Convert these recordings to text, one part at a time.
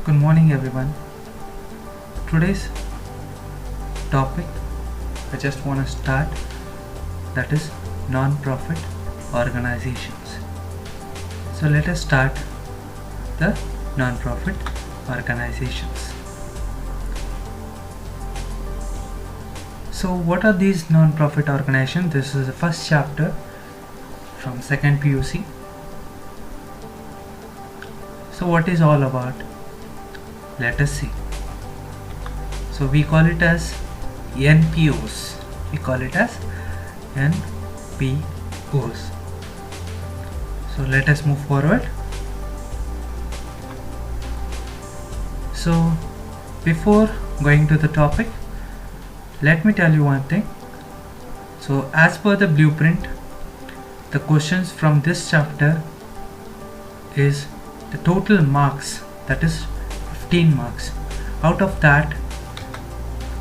Good morning, everyone. Today's topic I just want to start, that is non-profit organizations. So let us start the non-profit organizations. So what are these non-profit organizations? This is the first chapter from second PUC. So what is all about? Let us see. So we call it as NPOs. We call it as NPOs. So let us move forward. So before going to the topic, let me tell you one thing. So as per the blueprint, the questions from this chapter is the total marks, that is 15 marks. Out of that,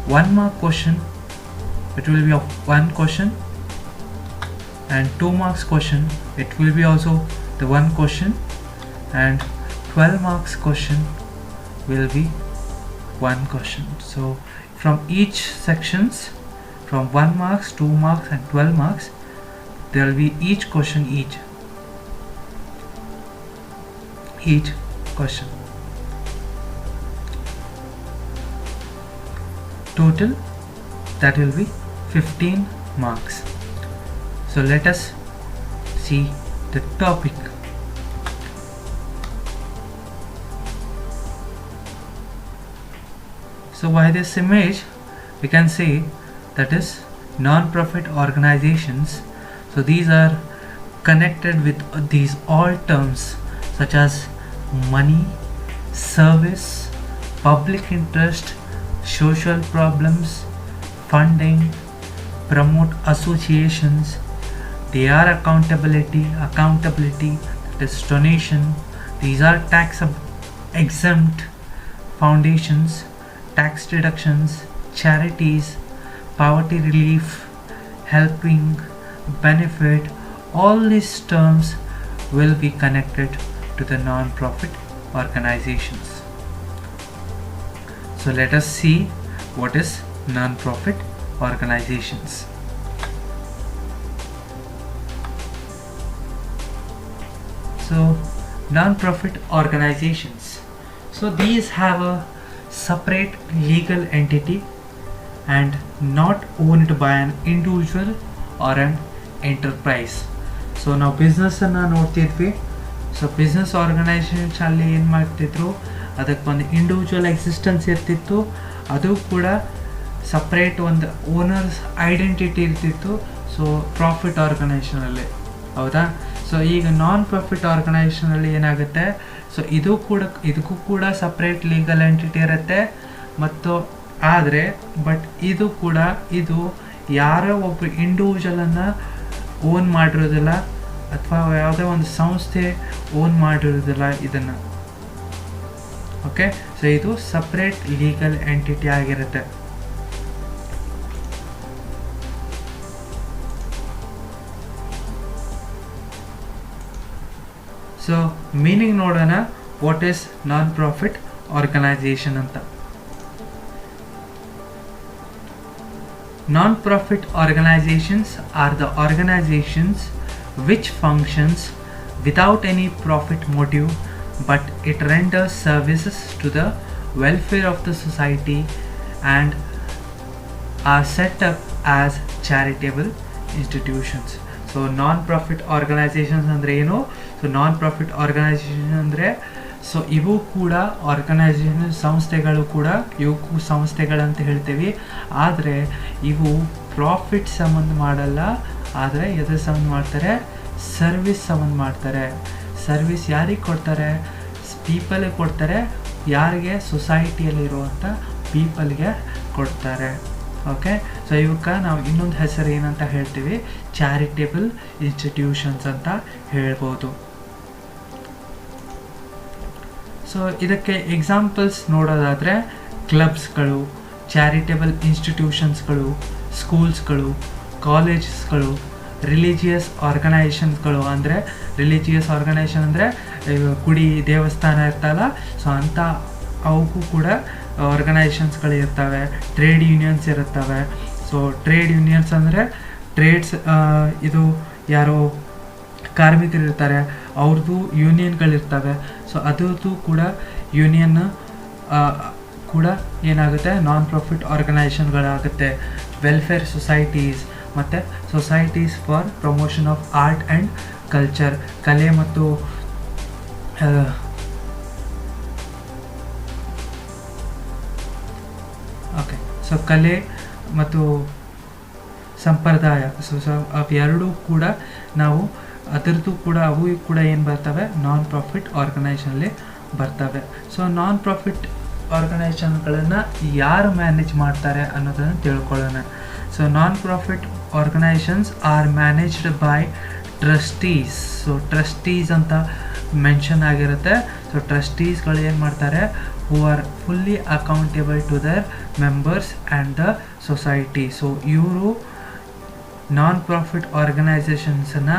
1 mark question, it will be of 1 question, and 2 marks question, it will be also the 1 question, and 12 marks question will be 1 question. So from each sections, from 1 marks, 2 marks and 12 marks, there will be each question each question. Total, that will be 15 marks. So let us see the topic. So by this image we can see that is non-profit organizations. So these are connected with these all terms such as money, service, public interest, social problems, funding, promote associations, they are accountability, that is donation, these are tax exempt foundations, tax deductions, charities, poverty relief, helping, benefit. All these terms will be connected to the non-profit organizations. So let us see what is non-profit organizations. So non-profit organizations, so these have a separate legal entity and not owned by an individual or an enterprise. So now business ಅನ್ನು ನೋಡ್ತಿದ್ವಿ. So business organisations ಅಲ್ಲಿ ಏನು ಮಾಡ್ತಿದ್ರು, ಅದಕ್ಕೊಂದು individual existence ಇರ್ತಿತ್ತು, ಅದು ಕೂಡ separate ಒಂದು ಓನರ್ಸ್ ಐಡೆಂಟಿಟಿ ಇರ್ತಿತ್ತು. ಸೊ ಪ್ರಾಫಿಟ್ ಆರ್ಗನೈಸೇಷನಲ್ಲಿ ಹೌದಾ. ಸೊ ಈಗ ನಾನ್ ಪ್ರಾಫಿಟ್ ಆರ್ಗನೈಸೇಷನಲ್ಲಿ ಏನಾಗುತ್ತೆ, ಸೊ ಇದಕ್ಕೂ ಕೂಡ ಸಪ್ರೇಟ್ ಲೀಗಲ್ ಎಂಟಿಟಿ ಇರುತ್ತೆ. ಮತ್ತು ಆದರೆ ಇದು ಯಾರೋ ಒಬ್ಬ ಇಂಡಿವಿಜುವಲನ್ನು ಓನ್ ಮಾಡಿರೋದಿಲ್ಲ ಅಥವಾ ಯಾವುದೇ ಒಂದು ಸಂಸ್ಥೆ ಓನ್ ಮಾಡಿರೋದಿಲ್ಲ ಇದನ್ನು. ಓಕೆ, ಸೊ ಇದು ಸಪ್ರೇಟ್ ಲೀಗಲ್ ಎಂಟಿಟಿ ಆಗಿರುತ್ತೆ. ಸೊ ಮೀನಿಂಗ್ ನೋಡೋಣ, what is non profit organization ಅಂತ. Non-profit organizations are the organizations which functions without any profit motive, but it renders services to the welfare of the society and are set up as charitable institutions. So non-profit organizations andre eno, so non-profit organization andre so ಇವು ಕೂಡ organisation ಸಂಸ್ಥೆಗಳು ಕೂಡ, ಇವಕ್ಕೂ ಸಂಸ್ಥೆಗಳಂತ ಹೇಳ್ತೀವಿ. ಆದರೆ ಇವು profit ಸಂಬಂಧ ಮಾಡಲ್ಲ, ಆದರೆ ಎದ್ರ ಸಂಬಂಧ ಮಾಡ್ತಾರೆ, ಸರ್ವಿಸ್ ಸಂಬಂಧ ಮಾಡ್ತಾರೆ. ಸರ್ವಿಸ್ ಯಾರಿಗೆ ಕೊಡ್ತಾರೆ, ಪೀಪಲ್ಗೆ ಕೊಡ್ತಾರೆ. ಯಾರಿಗೆ, ಸೊಸೈಟಿಯಲ್ಲಿರುವಂಥ ಪೀಪಲ್ಗೆ ಕೊಡ್ತಾರೆ. ಓಕೆ, ಸೊ ಇವಕ್ಕೆ ನಾವು ಇನ್ನೊಂದು ಹೆಸರು ಏನಂತ ಹೇಳ್ತೀವಿ, ಚಾರಿಟೇಬಲ್ ಇನ್ಸ್ಟಿಟ್ಯೂಷನ್ಸ್ ಅಂತ ಹೇಳ್ಬೋದು. ಸೊ ಇದಕ್ಕೆ ಎಕ್ಸಾಂಪಲ್ಸ್ ನೋಡೋದಾದರೆ ಕ್ಲಬ್ಸ್ಗಳು, ಚಾರಿಟೇಬಲ್ ಇನ್ಸ್ಟಿಟ್ಯೂಷನ್ಸ್ಗಳು, ಸ್ಕೂಲ್ಸ್ಗಳು, ಕಾಲೇಜಸ್ಗಳು, ರಿಲಿಜಿಯಸ್ ಆರ್ಗನೈಸೇಷನ್ಸ್ಗಳು. ಅಂದರೆ ರಿಲಿಜಿಯಸ್ ಆರ್ಗನೈಸೇಷನ್ ಅಂದರೆ ಗುಡಿ ದೇವಸ್ಥಾನ ಇರ್ತಲ್ಲ, ಸೊ ಅಂಥ ಅವಕ್ಕೂ ಕೂಡ ಆರ್ಗನೈಸೇಷನ್ಸ್ಗಳು ಇರ್ತವೆ, ಟ್ರೇಡ್ ಯೂನಿಯನ್ಸ್ ಇರುತ್ತವೆ. ಸೊ ಟ್ರೇಡ್ ಯೂನಿಯನ್ಸ್ ಅಂದರೆ ಟ್ರೇಡ್ಸ್, ಇದು ಯಾರೋ ಕಾರ್ಮಿಕರು ಇರ್ತಾರೆ ಅವ್ರದ್ದು ಯೂನಿಯನ್ಗಳಿರ್ತವೆ. ಸೊ ಅದ್ರದ್ದು ಕೂಡ ಯೂನಿಯನ್ ಕೂಡ ಏನಾಗುತ್ತೆ, ನಾನ್ ಪ್ರಾಫಿಟ್ ಆರ್ಗನೈಸೇಷನ್ಗಳಾಗುತ್ತೆ. ವೆಲ್ಫೇರ್ ಸೊಸೈಟೀಸ್ ಮತ್ತು societies for promotion of art and culture, ಕಲೆ ಮತ್ತು ಸೊ ಕಲೆ ಮತ್ತು ಸಂಪ್ರದಾಯ, ಸೊ ಅವೆರಡೂ ಕೂಡ ನಾವು ಅದರದ್ದು ಕೂಡ ಅವು ಕೂಡ ಏನು ಬರ್ತವೆ, ನಾನ್ ಪ್ರಾಫಿಟ್ ಆರ್ಗನೈಸೇಷನಲ್ಲಿ ಬರ್ತವೆ. ಸೊ ನಾನ್ ಪ್ರಾಫಿಟ್ ಆರ್ಗನೈಸೇಷನ್ಗಳನ್ನು ಯಾರು ಮ್ಯಾನೇಜ್ ಮಾಡ್ತಾರೆ ಅನ್ನೋದನ್ನು ತಿಳ್ಕೊಳ್ಳೋಣ. So non profit organizations are managed by trustees. So trustees ಅಂತ ಮೆನ್ಷನ್ ಆಗಿರುತ್ತೆ. ಸೊ ಟ್ರಸ್ಟೀಸ್ಗಳು ಏನು ಮಾಡ್ತಾರೆ, who are fully accountable to their members and the society. So ಇವರು ನಾನ್ ಪ್ರಾಫಿಟ್ ಆರ್ಗನೈಸೇಷನ್ಸನ್ನು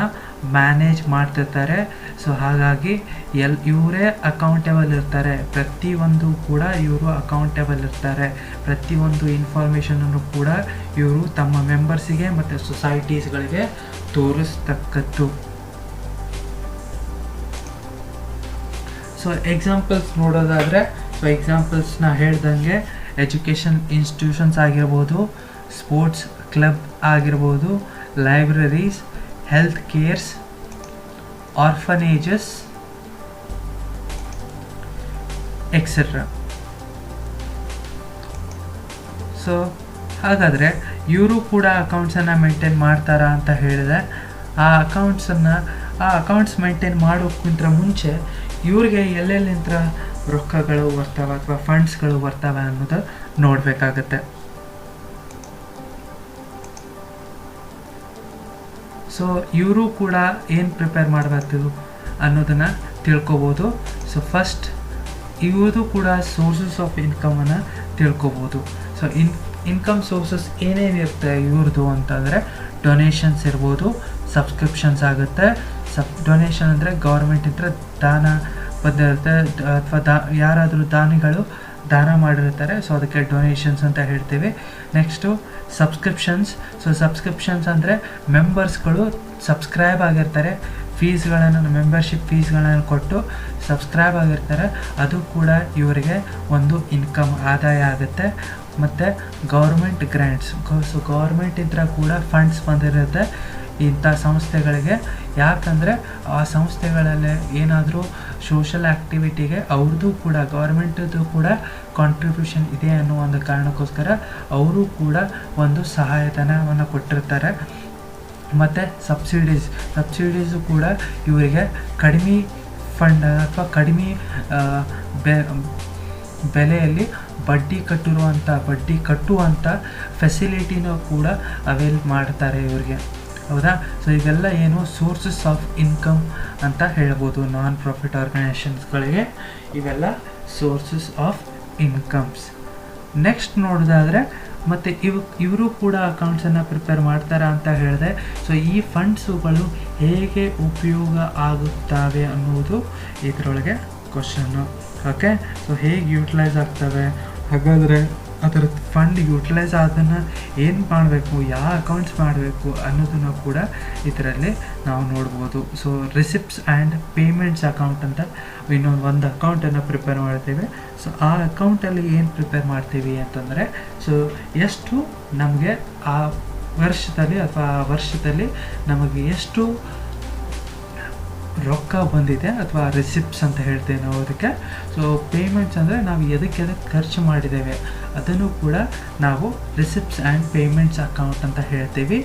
ಮ್ಯಾನೇಜ್ ಮಾಡ್ತಿರ್ತಾರೆ. ಸೊ ಹಾಗಾಗಿ ಇವರೇ ಅಕೌಂಟೇಬಲ್ ಇರ್ತಾರೆ, ಪ್ರತಿಯೊಂದು ಕೂಡ ಇವರು ಅಕೌಂಟೇಬಲ್ ಇರ್ತಾರೆ. ಪ್ರತಿಯೊಂದು ಇನ್ಫಾರ್ಮೇಷನನ್ನು ಕೂಡ ಇವರು ತಮ್ಮ ಮೆಂಬರ್ಸಿಗೆ ಮತ್ತು ಸೊಸೈಟೀಸ್ಗಳಿಗೆ ತೋರಿಸ್ತಕ್ಕದ್ದು. ಸೊ ಎಕ್ಸಾಂಪಲ್ಸ್ ನೋಡೋದಾದರೆ, ಸೊ ಎಕ್ಸಾಂಪಲ್ಸ್ನ ಹೇಳ್ದಂಗೆ ಎಜುಕೇಷನ್ ಇನ್ಸ್ಟಿಟ್ಯೂಷನ್ಸ್ ಆಗಿರ್ಬೋದು, ಸ್ಪೋರ್ಟ್ಸ್ ಕ್ಲಬ್ ಆಗಿರ್ಬೋದು, libraries, health cares, orphanages etcetera. So ಹಾಗಾದರೆ ಇವರು ಕೂಡ ಅಕೌಂಟ್ಸನ್ನು ಮೇಂಟೈನ್ ಮಾಡ್ತಾರಾ ಅಂತ ಹೇಳಿದೆ. ಆ ಅಕೌಂಟ್ಸ್ ಮೇಂಟೈನ್ ಮಾಡೋಕ್ಕಿಂತ ಮುಂಚೆ ಇವ್ರಿಗೆ ಎಲ್ಲೆಲ್ಲಿಂದ ರೊಕ್ಕಗಳು ಬರ್ತವೆ ಅಥವಾ ಫಂಡ್ಸ್ಗಳು ಬರ್ತವೆ ಅನ್ನೋದು ನೋಡಬೇಕಾಗತ್ತೆ. ಸೊ ಇವರು ಕೂಡ ಏನು ಪ್ರಿಪೇರ್ ಮಾಡಬೇಕು ಅನ್ನೋದನ್ನು ತಿಳ್ಕೊಬೋದು. ಸೊ ಫಸ್ಟ್ ಇವ್ರದ್ದು ಕೂಡ ಸೋರ್ಸಸ್ ಆಫ್ ಇನ್ಕಮನ್ನು ತಿಳ್ಕೊಬೋದು. ಸೊ ಇನ್ಕಮ್ ಸೋರ್ಸಸ್ ಏನೇನಿರುತ್ತೆ ಇವ್ರದ್ದು ಅಂತಂದರೆ, ಡೊನೇಷನ್ಸ್ ಇರ್ಬೋದು, ಸಬ್ಸ್ಕ್ರಿಪ್ಷನ್ಸ್ ಆಗುತ್ತೆ. ಡೊನೇಷನ್ ಅಂದರೆ ಗೌರ್ಮೆಂಟಿಂದ ದಾನ ಬಂದಿರುತ್ತೆ ಅಥವಾ ಯಾರಾದರೂ ದಾನಿಗಳು ದಾನ ಮಾಡಿರ್ತಾರೆ, ಸೊ ಅದಕ್ಕೆ ಡೊನೇಷನ್ಸ್ ಅಂತ ಹೇಳ್ತೀವಿ. Next subscriptions. ಸೊ ಸಬ್ಸ್ಕ್ರಿಪ್ಷನ್ಸ್ ಅಂದರೆ ಮೆಂಬರ್ಸ್ಗಳು ಸಬ್ಸ್ಕ್ರೈಬ್ ಆಗಿರ್ತಾರೆ, ಫೀಸ್ಗಳನ್ನು ಮೆಂಬರ್ಶಿಪ್ ಫೀಸ್ಗಳನ್ನು ಕೊಟ್ಟು ಸಬ್ಸ್ಕ್ರೈಬ್ ಆಗಿರ್ತಾರೆ, ಅದು ಕೂಡ ಇವರಿಗೆ ಒಂದು ಇನ್ಕಮ್ ಆದಾಯ ಆಗುತ್ತೆ. ಮತ್ತು ಗೌರ್ಮೆಂಟ್ ಗ್ರ್ಯಾಂಟ್ಸ್. ಸೊ ಗೌರ್ಮೆಂಟಿಂದ ಕೂಡ ಫಂಡ್ಸ್ ಬಂದಿರುತ್ತೆ ಇಂಥ ಸಂಸ್ಥೆಗಳಿಗೆ. ಯಾಕಂದರೆ ಆ ಸಂಸ್ಥೆಗಳಲ್ಲಿ ಏನಾದರೂ ಸೋಷಲ್ ಆ್ಯಕ್ಟಿವಿಟಿಗೆ ಅವ್ರದ್ದು ಕೂಡ ಗೌರ್ಮೆಂಟದ್ದು ಕೂಡ ಕಾಂಟ್ರಿಬ್ಯೂಷನ್ ಇದೆ ಅನ್ನೋ ಒಂದು ಕಾರಣಕ್ಕೋಸ್ಕರ ಅವರು ಕೂಡ ಒಂದು ಸಹಾಯಧನವನ್ನು ಕೊಟ್ಟಿರ್ತಾರೆ. ಮತ್ತು ಸಬ್ಸಿಡೀಸು ಕೂಡ ಇವರಿಗೆ ಕಡಿಮೆ ಫಂಡ್ ಅಥವಾ ಕಡಿಮೆ ಬೆಲೆಯಲ್ಲಿ ಬಡ್ಡಿ ಕಟ್ಟುವಂಥ ಫೆಸಿಲಿಟಿನೂ ಕೂಡ ಅವೈಲ್ ಮಾಡ್ತಾರೆ ಇವ್ರಿಗೆ. ಹೌದಾ? ಸೊ ಇವೆಲ್ಲ ಏನು ಸೋರ್ಸಸ್ ಆಫ್ ಇನ್ಕಮ್ ಅಂತ ಹೇಳ್ಬೋದು. ನಾನ್ ಪ್ರಾಫಿಟ್ ಆರ್ಗನೈಸೇಷನ್ಸ್ಗಳಿಗೆ ಇವೆಲ್ಲ ಸೋರ್ಸಸ್ ಆಫ್ ಇನ್ಕಮ್ಸ್. ನೆಕ್ಸ್ಟ್ ನೋಡೋದಾದರೆ, ಮತ್ತು ಇವರು ಕೂಡ ಅಕೌಂಟ್ಸನ್ನು ಪ್ರಿಪೇರ್ ಮಾಡ್ತಾರೆ ಅಂತ ಹೇಳಿದೆ. ಸೊ ಈ ಫಂಡ್ಸುಗಳು ಹೇಗೆ ಉಪಯೋಗ ಆಗುತ್ತವೆ ಅನ್ನೋದು ಇದರೊಳಗೆ ಕ್ವಶನ್ನು. ಓಕೆ, ಸೊ ಹೇಗೆ ಯೂಟಿಲೈಸ್ ಆಗ್ತವೆ, ಹಾಗಾದರೆ ಅದರ ಫಂಡ್ ಯೂಟಿಲೈಸ್ ಅದನ್ನು ಏನು ಮಾಡಬೇಕು, ಯಾವ ಅಕೌಂಟ್ಸ್ ಮಾಡಬೇಕು ಅನ್ನೋದನ್ನು ಕೂಡ ಇದರಲ್ಲಿ ನಾವು ನೋಡ್ಬೋದು. So receipts and payments account ಅಂತ ಒಂದು ಅಕೌಂಟನ್ನು ಪ್ರಿಪೇರ್ ಮಾಡ್ತೇವೆ. ಸೊ ಆ ಅಕೌಂಟಲ್ಲಿ ಏನು ಪ್ರಿಪೇರ್ ಮಾಡ್ತೀವಿ ಅಂತಂದರೆ, ಸೊ ಎಷ್ಟು ನಮಗೆ ಆ ವರ್ಷದಲ್ಲಿ ನಮಗೆ ಎಷ್ಟು ರೊಕ್ಕ ಬಂದಿದೆ ಅಥವಾ ರಿಸಿಪ್ಟ್ಸ್ ಅಂತ ಹೇಳ್ತೇವೆ ನಾವು ಅದಕ್ಕೆ. ಸೊ ಪೇಮೆಂಟ್ಸ್ ಅಂದರೆ ನಾವು ಎದಕ್ಕೆ ಖರ್ಚು ಮಾಡಿದ್ದೇವೆ ಅದನ್ನು ಕೂಡ ನಾವು ರಿಸಿಪ್ಟ್ಸ್ ಆ್ಯಂಡ್ ಪೇಮೆಂಟ್ಸ್ ಅಕೌಂಟ್ ಅಂತ ಹೇಳ್ತೀವಿ.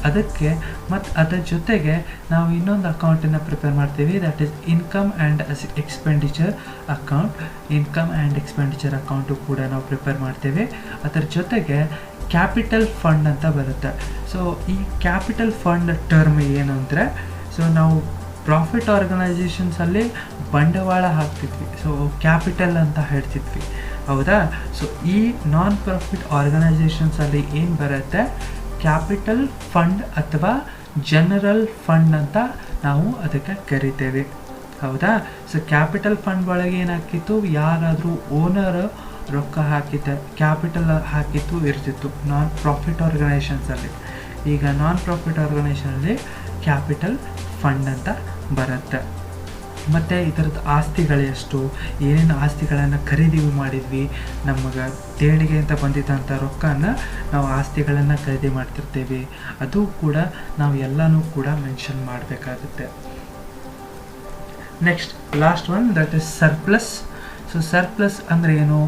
ಅದಕ್ಕೆ ಮತ್ತು ಅದರ ಜೊತೆಗೆ ನಾವು ಇನ್ನೊಂದು ಅಕೌಂಟನ್ನು ಪ್ರಿಪೇರ್ ಮಾಡ್ತೀವಿ, that is income and expenditure account. Income and expenditure account ಕೂಡ ನಾವು ಪ್ರಿಪೇರ್ ಮಾಡ್ತೀವಿ. ಅದರ ಜೊತೆಗೆ ಕ್ಯಾಪಿಟಲ್ ಫಂಡ್ ಅಂತ ಬರುತ್ತೆ. ಸೊ ಈ ಕ್ಯಾಪಿಟಲ್ ಫಂಡ್ ಟರ್ಮ್ ಏನು ಅಂದರೆ, ಸೊ ನಾವು ಪ್ರಾಫಿಟ್ ಆರ್ಗನೈಸೇಷನ್ಸಲ್ಲಿ ಬಂಡವಾಳ ಹಾಕ್ತಿದ್ವಿ, ಸೊ ಕ್ಯಾಪಿಟಲ್ ಅಂತ ಹೇಳ್ತಿದ್ವಿ. ಹೌದಾ? ಸೊ ಈ ನಾನ್ ಪ್ರಾಫಿಟ್ ಆರ್ಗನೈಸೇಷನ್ಸಲ್ಲಿ ಏನು ಬರುತ್ತೆ, ಕ್ಯಾಪಿಟಲ್ ಫಂಡ್ ಅಥವಾ ಜನರಲ್ ಫಂಡ್ ಅಂತ ನಾವು ಅದಕ್ಕೆ ಕರಿತೇವೆ. ಹೌದಾ. ಸೊ ಕ್ಯಾಪಿಟಲ್ ಫಂಡ್ ಒಳಗೆ ಏನಾಗ್ತಿತ್ತು, ಯಾರಾದರೂ ಓನರ್ ರೊಕ್ಕ ಹಾಕಿದ್ದ ಕ್ಯಾಪಿಟಲ್ ಹಾಕಿತ್ತು ಇರ್ತಿತ್ತು ನಾನ್ ಪ್ರಾಫಿಟ್ ಆರ್ಗನೈಸೇಷನ್ಸಲ್ಲಿ. ಈಗ ನಾನ್ ಪ್ರಾಫಿಟ್ ಆರ್ಗನೈಸೇಷನಲ್ಲಿ ಕ್ಯಾಪಿಟಲ್ ಫಂಡ್ ಅಂತ ಬರುತ್ತೆ. ಮತ್ತು ಇದರದ್ದು ಆಸ್ತಿಗಳು ಎಷ್ಟು, ಏನೇನು ಆಸ್ತಿಗಳನ್ನು ಖರೀದಿ ಮಾಡಿದ್ವಿ, ನಮಗೆ ದೇಣಿಗೆ ಅಂತ ಬಂದಿದ್ದಂಥ ರೊಕ್ಕನ ನಾವು ಆಸ್ತಿಗಳನ್ನು ಖರೀದಿ ಮಾಡ್ತಿರ್ತೀವಿ, ಅದು ಕೂಡ ನಾವು ಎಲ್ಲನೂ ಕೂಡ ಮೆನ್ಷನ್ ಮಾಡಬೇಕಾಗುತ್ತೆ. Next last one, that is surplus. So surplus ಅಂದರೆ ಏನು?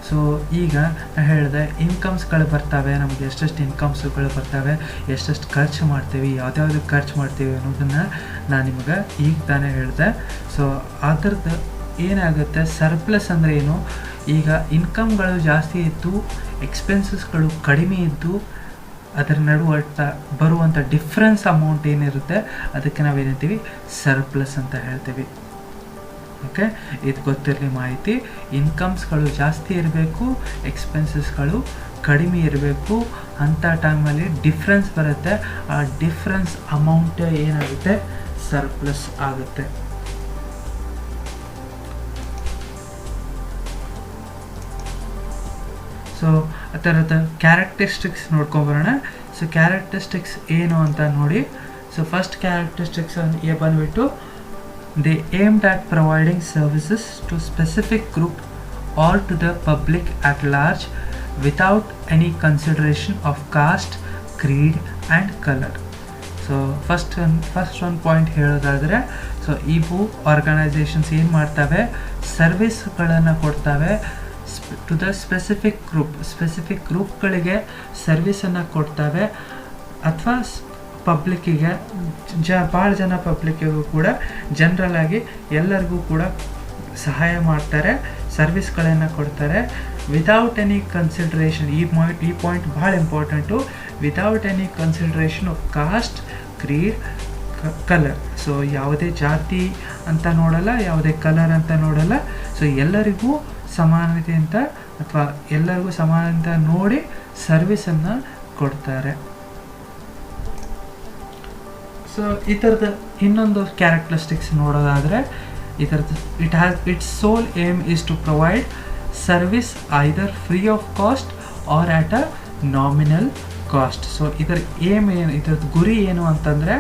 ಸೊ ಈಗ ನಾನು ಹೇಳಿದೆ, ಇನ್ಕಮ್ಸ್ಗಳು ಬರ್ತವೆ, ನಮಗೆ ಎಷ್ಟೆಷ್ಟು ಇನ್ಕಮ್ಸ್ಗಳು ಬರ್ತವೆ, ಎಷ್ಟೆಷ್ಟು ಖರ್ಚು ಮಾಡ್ತೀವಿ, ಯಾವ್ದ್ಯಾವ್ದು ಖರ್ಚು ಮಾಡ್ತೀವಿ ಅನ್ನೋದನ್ನು ನಾನು ನಿಮಗೆ ಈಗ ತಾನೇ ಹೇಳಿದೆ. ಸೊ ಅದರದ್ದು ಏನಾಗುತ್ತೆ, ಸರ್ಪ್ಲಸ್ ಅಂದರೆ ಏನು? ಈಗ ಇನ್ಕಮ್ಗಳು ಜಾಸ್ತಿ ಇದ್ದು ಎಕ್ಸ್ಪೆನ್ಸಸ್ಗಳು ಕಡಿಮೆ ಇದ್ದು ಅದರ ನಡುವೆ ಬರುವಂಥ ಡಿಫ್ರೆನ್ಸ್ ಅಮೌಂಟ್ ಏನಿರುತ್ತೆ ಅದಕ್ಕೆ ನಾವೇನಂತೀವಿ, ಸರ್ಪ್ಲಸ್ ಅಂತ ಹೇಳ್ತೀವಿ. ಓಕೆ, ಇದು ಗೊತ್ತಿರಲಿ ಮಾಹಿತಿ. ಇನ್ಕಮ್ಸ್ಗಳು ಜಾಸ್ತಿ ಇರಬೇಕು, ಎಕ್ಸ್ಪೆನ್ಸಸ್ಗಳು ಕಡಿಮೆ ಇರಬೇಕು. ಅಂಥ ಟೈಮಲ್ಲಿ ಡಿಫ್ರೆನ್ಸ್ ಬರುತ್ತೆ, ಆ ಡಿಫ್ರೆನ್ಸ್ ಅಮೌಂಟ್ ಏನಾಗುತ್ತೆ, ಸರ್ಪ್ಲಸ್ ಆಗುತ್ತೆ. ಸೊ ಆ ಥರದ ಕ್ಯಾರೆಕ್ಟರಿಸ್ಟಿಕ್ಸ್ ನೋಡ್ಕೊಂಬರೋಣ. ಸೊ ಕ್ಯಾರೆಕ್ಟರಿಸ್ಟಿಕ್ಸ್ ಏನು ಅಂತ ನೋಡಿ. ಸೊ ಫಸ್ಟ್ ಕ್ಯಾರೆಕ್ಟರಿಸ್ಟಿಕ್ಸ್ ಬಂದುಬಿಟ್ಟು, they aimed at providing services to specific group or to the public at large without any consideration of caste, creed and color. So first one point ಹೇಳೋದಾದರೆ, so ಇವು organisations ಏನು ಮಾಡ್ತವೆ, ಸರ್ವಿಸ್ಗಳನ್ನು ಕೊಡ್ತವೆ to the specific ಗ್ರೂಪ್ಗಳಿಗೆ ಸರ್ವಿಸನ್ನು ಕೊಡ್ತವೆ, ಅಥವಾ ಪಬ್ಲಿಕ್ಕಿಗೆ ಭಾಳ ಜನ ಪಬ್ಲಿಕ್ಕಿಗೂ ಕೂಡ ಜನರಲಾಗಿ ಎಲ್ಲರಿಗೂ ಕೂಡ ಸಹಾಯ ಮಾಡ್ತಾರೆ, ಸರ್ವಿಸ್ಗಳನ್ನು ಕೊಡ್ತಾರೆ. ವಿತೌಟ್ ಎನಿ ಕನ್ಸಿಡ್ರೇಷನ್, ಈ ಪಾಯಿಂಟ್ ಭಾಳ important, without any consideration of cost, Creed, colour. So ಯಾವುದೇ ಜಾತಿ ಅಂತ ನೋಡಲ್ಲ, ಯಾವುದೇ ಕಲರ್ ಅಂತ ನೋಡಲ್ಲ. ಸೊ ಎಲ್ಲರಿಗೂ ಸಮಾನತೆ ಅಂತ ಅಥವಾ ಎಲ್ಲರಿಗೂ ಸಮಾನತೆ ನೋಡಿ ಸರ್ವಿಸನ್ನು ಕೊಡ್ತಾರೆ. ಸೊ ಈ ಥರದ ಇನ್ನೊಂದು ಕ್ಯಾರೆಕ್ಟರಿಸ್ಟಿಕ್ಸ್ ನೋಡೋದಾದರೆ, ಇದರದ್ದು its sole aim is to provide service either free of cost or at a nominal cost. So ಇದರ ಏಮ್ ಏನು, ಇದರದ್ದು ಗುರಿ ಏನು ಅಂತಂದರೆ,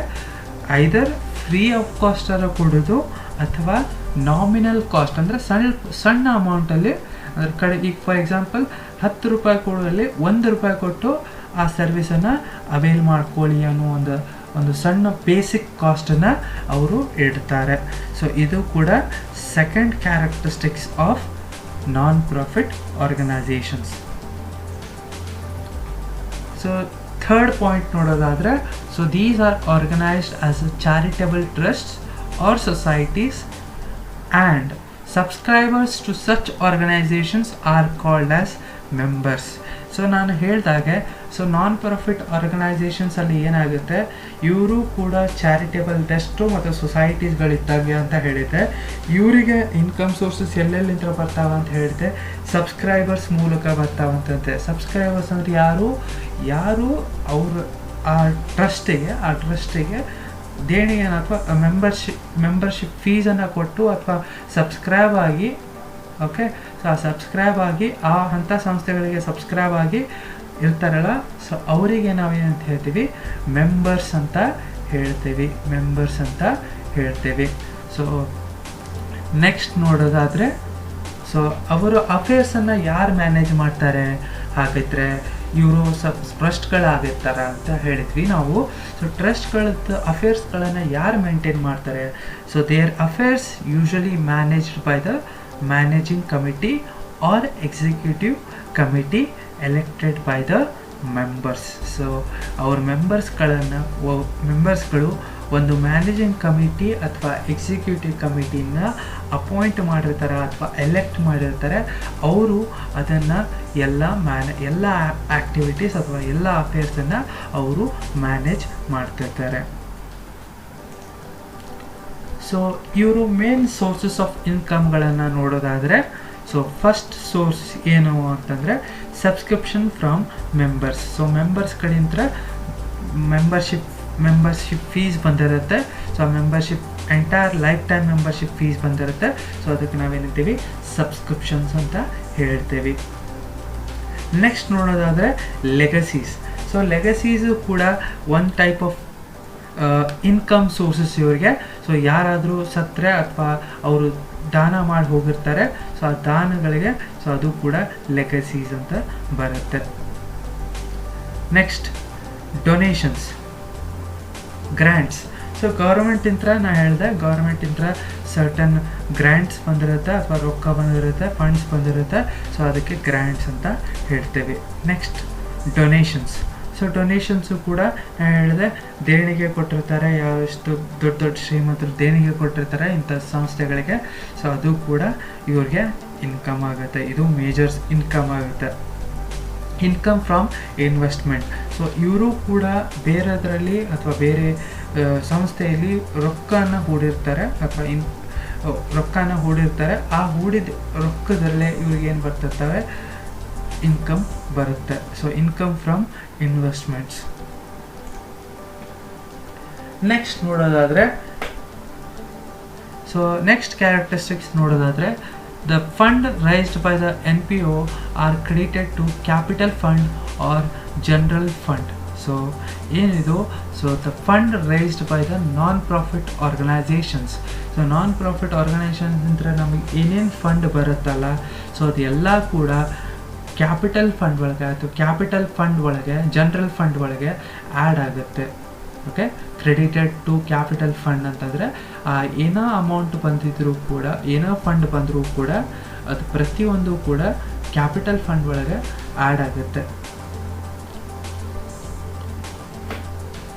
ಐದರ್ ಫ್ರೀ ಆಫ್ ಕಾಸ್ಟನ್ನು ಕೊಡೋದು ಅಥವಾ ನಾಮಿನಲ್ ಕಾಸ್ಟ್ ಅಂದರೆ ಸಣ್ಣ ಅಮೌಂಟಲ್ಲಿ ಅದ್ರ ಕಡೆ. ಈಗ ಫಾರ್ ಎಕ್ಸಾಂಪಲ್ 10 ರೂಪಾಯಿ ಕೊಡುವಲ್ಲಿ 1 ರೂಪಾಯಿ ಕೊಟ್ಟು ಆ ಸರ್ವಿಸನ್ನು ಅವೈಲ್ ಮಾಡ್ಕೊಳ್ಳಿ ಅನ್ನೋ ಒಂದು ಸಣ್ಣ ಬೇಸಿಕ್ ಕಾಸ್ಟನ್ನು ಅವರು ಇಡ್ತಾರೆ. ಸೊ ಇದು ಕೂಡ second characteristics of non profit organisations. So third point ನೋಡೋದಾದರೆ, so these are organised as a charitable trusts or societies and subscribers to such organisations are called as members. So ನಾನು ಹೇಳಿದಾಗೆ, so non profit ಆರ್ಗನೈಸೇಷನ್ಸಲ್ಲಿ ಏನಾಗುತ್ತೆ, ಇವರು ಕೂಡ charitable trust ಮತ್ತು ಸೊಸೈಟೀಸ್ಗಳಿದ್ದಾವೆ ಅಂತ ಹೇಳಿದೆ. ಇವರಿಗೆ ಇನ್ಕಮ್ ಸೋರ್ಸಸ್ ಎಲ್ಲೆಲ್ಲಿಂದ ಬರ್ತಾವೆ ಅಂತ ಹೇಳಿದೆ, ಸಬ್ಸ್ಕ್ರೈಬರ್ಸ್ ಮೂಲಕ ಬರ್ತಾವಂತಂತೆ. ಸಬ್ಸ್ಕ್ರೈಬರ್ಸ್ ಅಂದರೆ ಯಾರು ಅವರು ಆ ಟ್ರಸ್ಟಿಗೆ ದೇಣಿಗೆನ ಅಥವಾ ಮೆಂಬರ್ಶಿಪ್ ಫೀಸನ್ನು ಕೊಟ್ಟು ಅಥವಾ ಸಬ್ಸ್ಕ್ರೈಬ್ ಆಗಿ, ಓಕೆ, ಸೊ ಆ ಸಬ್ಸ್ಕ್ರೈಬ್ ಆಗಿ ಅಂಥ ಸಂಸ್ಥೆಗಳಿಗೆ ಸಬ್ಸ್ಕ್ರೈಬ್ ಆಗಿ ಇರ್ತಾರಲ್ಲ, ಸೊ ಅವರಿಗೆ ನಾವೇನಂತ ಹೇಳ್ತೀವಿ, ಮೆಂಬರ್ಸ್ ಅಂತ ಹೇಳ್ತೀವಿ. ಸೊ ನೆಕ್ಸ್ಟ್ ನೋಡೋದಾದರೆ, ಸೊ ಅವರು ಅಫೇರ್ಸನ್ನು ಯಾರು ಮ್ಯಾನೇಜ್ ಮಾಡ್ತಾರೆ, ಹಾಗಿದ್ರೆ ಇವರು ಟ್ರಸ್ಟ್ಗಳಾಗಿರ್ತಾರ ಅಂತ ಹೇಳಿದ್ವಿ ನಾವು. ಸೊ ಟ್ರಸ್ಟ್ಗಳದ್ದು ಅಫೇರ್ಸ್ಗಳನ್ನು ಯಾರು ಮೇಂಟೈನ್ ಮಾಡ್ತಾರೆ, so their affairs usually managed by the managing committee or executive committee elected by the members. So ಅವ್ರ ಮೆಂಬರ್ಸ್ಗಳು ಒಂದು ಮ್ಯಾನೇಜಿಂಗ್ ಕಮಿಟಿ ಅಥವಾ ಎಕ್ಸಿಕ್ಯೂಟಿವ್ ಕಮಿಟಿನ ಅಪಾಯಿಂಟ್ ಮಾಡಿರ್ತಾರೆ ಅಥವಾ ಎಲೆಕ್ಟ್ ಮಾಡಿರ್ತಾರೆ. ಅವರು ಅದನ್ನು ಎಲ್ಲ ಆ್ಯಕ್ಟಿವಿಟೀಸ್ ಅಥವಾ ಎಲ್ಲ ಅಫೇರ್ಸನ್ನು ಅವರು ಮ್ಯಾನೇಜ್ ಮಾಡ್ತಿರ್ತಾರೆ. ಸೊ ಇವರು ಮೇನ್ ಸೋರ್ಸಸ್ ಆಫ್ ಇನ್ಕಮ್ಗಳನ್ನು ನೋಡೋದಾದರೆ, ಸೊ ಫಸ್ಟ್ ಸೋರ್ಸ್ ಏನು ಅಂತಂದರೆ subscription from members. So members ಕಡೆಯಿಂದ ಮೆಂಬರ್ಶಿಪ್ ಫೀಸ್ ಬಂದಿರುತ್ತೆ. ಸೊ ಆ membership entire life time membership fees ಬಂದಿರುತ್ತೆ. ಸೊ ಅದಕ್ಕೆ ನಾವೇನಂತೀವಿ ಸಬ್ಸ್ಕ್ರಿಪ್ಷನ್ಸ್ ಅಂತ ಹೇಳ್ತೀವಿ. ನೆಕ್ಸ್ಟ್ ನೋಡೋದಾದರೆ ಲೆಗಸೀಸ್. ಸೊ ಲೆಗಸೀಸು ಕೂಡ one type of income sources ಇವ್ರಿಗೆ. ಸೊ ಯಾರಾದರೂ ಸತ್ತರೆ ಅಥವಾ ಅವರು ದಾನ ಮಾಡಿ ಹೋಗಿರ್ತಾರೆ, ಸೊ ಆ ದಾನಗಳಿಗೆ ಸೊ ಅದು ಕೂಡ ಲೆಗಸೀಸ್ ಅಂತ ಬರುತ್ತೆ. Next donations, grants. ಸೊ ಗೌರ್ಮೆಂಟಿಂದ ನಾ ಹೇಳಿದೆ, ಗೌರ್ಮೆಂಟಿಂದ ಸರ್ಟನ್ ಗ್ರ್ಯಾಂಟ್ಸ್ ಬಂದಿರುತ್ತೆ ಅಥವಾ ರೊಕ್ಕ ಬಂದಿರುತ್ತೆ, ಫಂಡ್ಸ್ ಬಂದಿರುತ್ತೆ. ಸೊ ಅದಕ್ಕೆ ಗ್ರ್ಯಾಂಟ್ಸ್ ಅಂತ ಹೇಳ್ತೇವೆ. Next donations. ಸೊ ಡೊನೇಷನ್ಸು ಕೂಡ ಹೇಳಿದೆ ದೇಣಿಗೆ ಕೊಟ್ಟಿರ್ತಾರೆ, ಯಾವಷ್ಟು ದೊಡ್ಡ ದೊಡ್ಡ ಶ್ರೀಮಂತರು ದೇಣಿಗೆ ಕೊಟ್ಟಿರ್ತಾರೆ ಇಂಥ ಸಂಸ್ಥೆಗಳಿಗೆ. ಸೊ ಅದು ಕೂಡ ಇವ್ರಿಗೆ ಇನ್ಕಮ್ ಆಗುತ್ತೆ, ಇದು ಮೇಜರ್ಸ್ ಇನ್ಕಮ್ ಆಗುತ್ತೆ. Income from investment. ಸೊ ಇವರು ಕೂಡ ಬೇರೆದರಲ್ಲಿ ಅಥವಾ ಬೇರೆ ಸಂಸ್ಥೆಯಲ್ಲಿ ರೊಕ್ಕನ ಹೂಡಿರ್ತಾರೆ ಅಥವಾ ರೊಕ್ಕನ ಹೂಡಿರ್ತಾರೆ. ಆ ಹೂಡಿದ ರೊಕ್ಕದಲ್ಲೇ ಇವ್ರಿಗೇನು ಬರ್ತಿರ್ತವೆ, ಇನ್ಕಮ್ ಬರುತ್ತೆ. So income from investments. Next ನೋಡೋದಾದರೆ, ಸೊ ನೆಕ್ಸ್ಟ್ ಕ್ಯಾರೆಕ್ಟರಿಸ್ಟಿಕ್ಸ್ ನೋಡೋದಾದರೆ, the fund raised by the NPO are credited to capital fund or general fund. So ಏನಿದು, so the fund raised by the non profit organisations. So non profit organisations ಅಂದರೆ ನಮಗೆ ಏನೇನು fund ಬರುತ್ತಲ್ಲ, so ಅದೆಲ್ಲ ಕೂಡ capital fund ಒಳಗೆ ಅಥವಾ capital fund ಒಳಗೆ ಜನರಲ್ ಫಂಡ್ ಒಳಗೆ ಆ್ಯಡ್ ಆಗುತ್ತೆ. Okay, credited to capital fund ಅಂತಂದರೆ ಏನೋ ಅಮೌಂಟ್ ಬಂದಿದ್ರೂ ಕೂಡ, ಏನೋ ಫಂಡ್ ಬಂದರೂ ಕೂಡ ಅದು ಪ್ರತಿಯೊಂದು ಕೂಡ ಕ್ಯಾಪಿಟಲ್ ಫಂಡ್ ಒಳಗೆ ಆ್ಯಡ್ ಆಗುತ್ತೆ.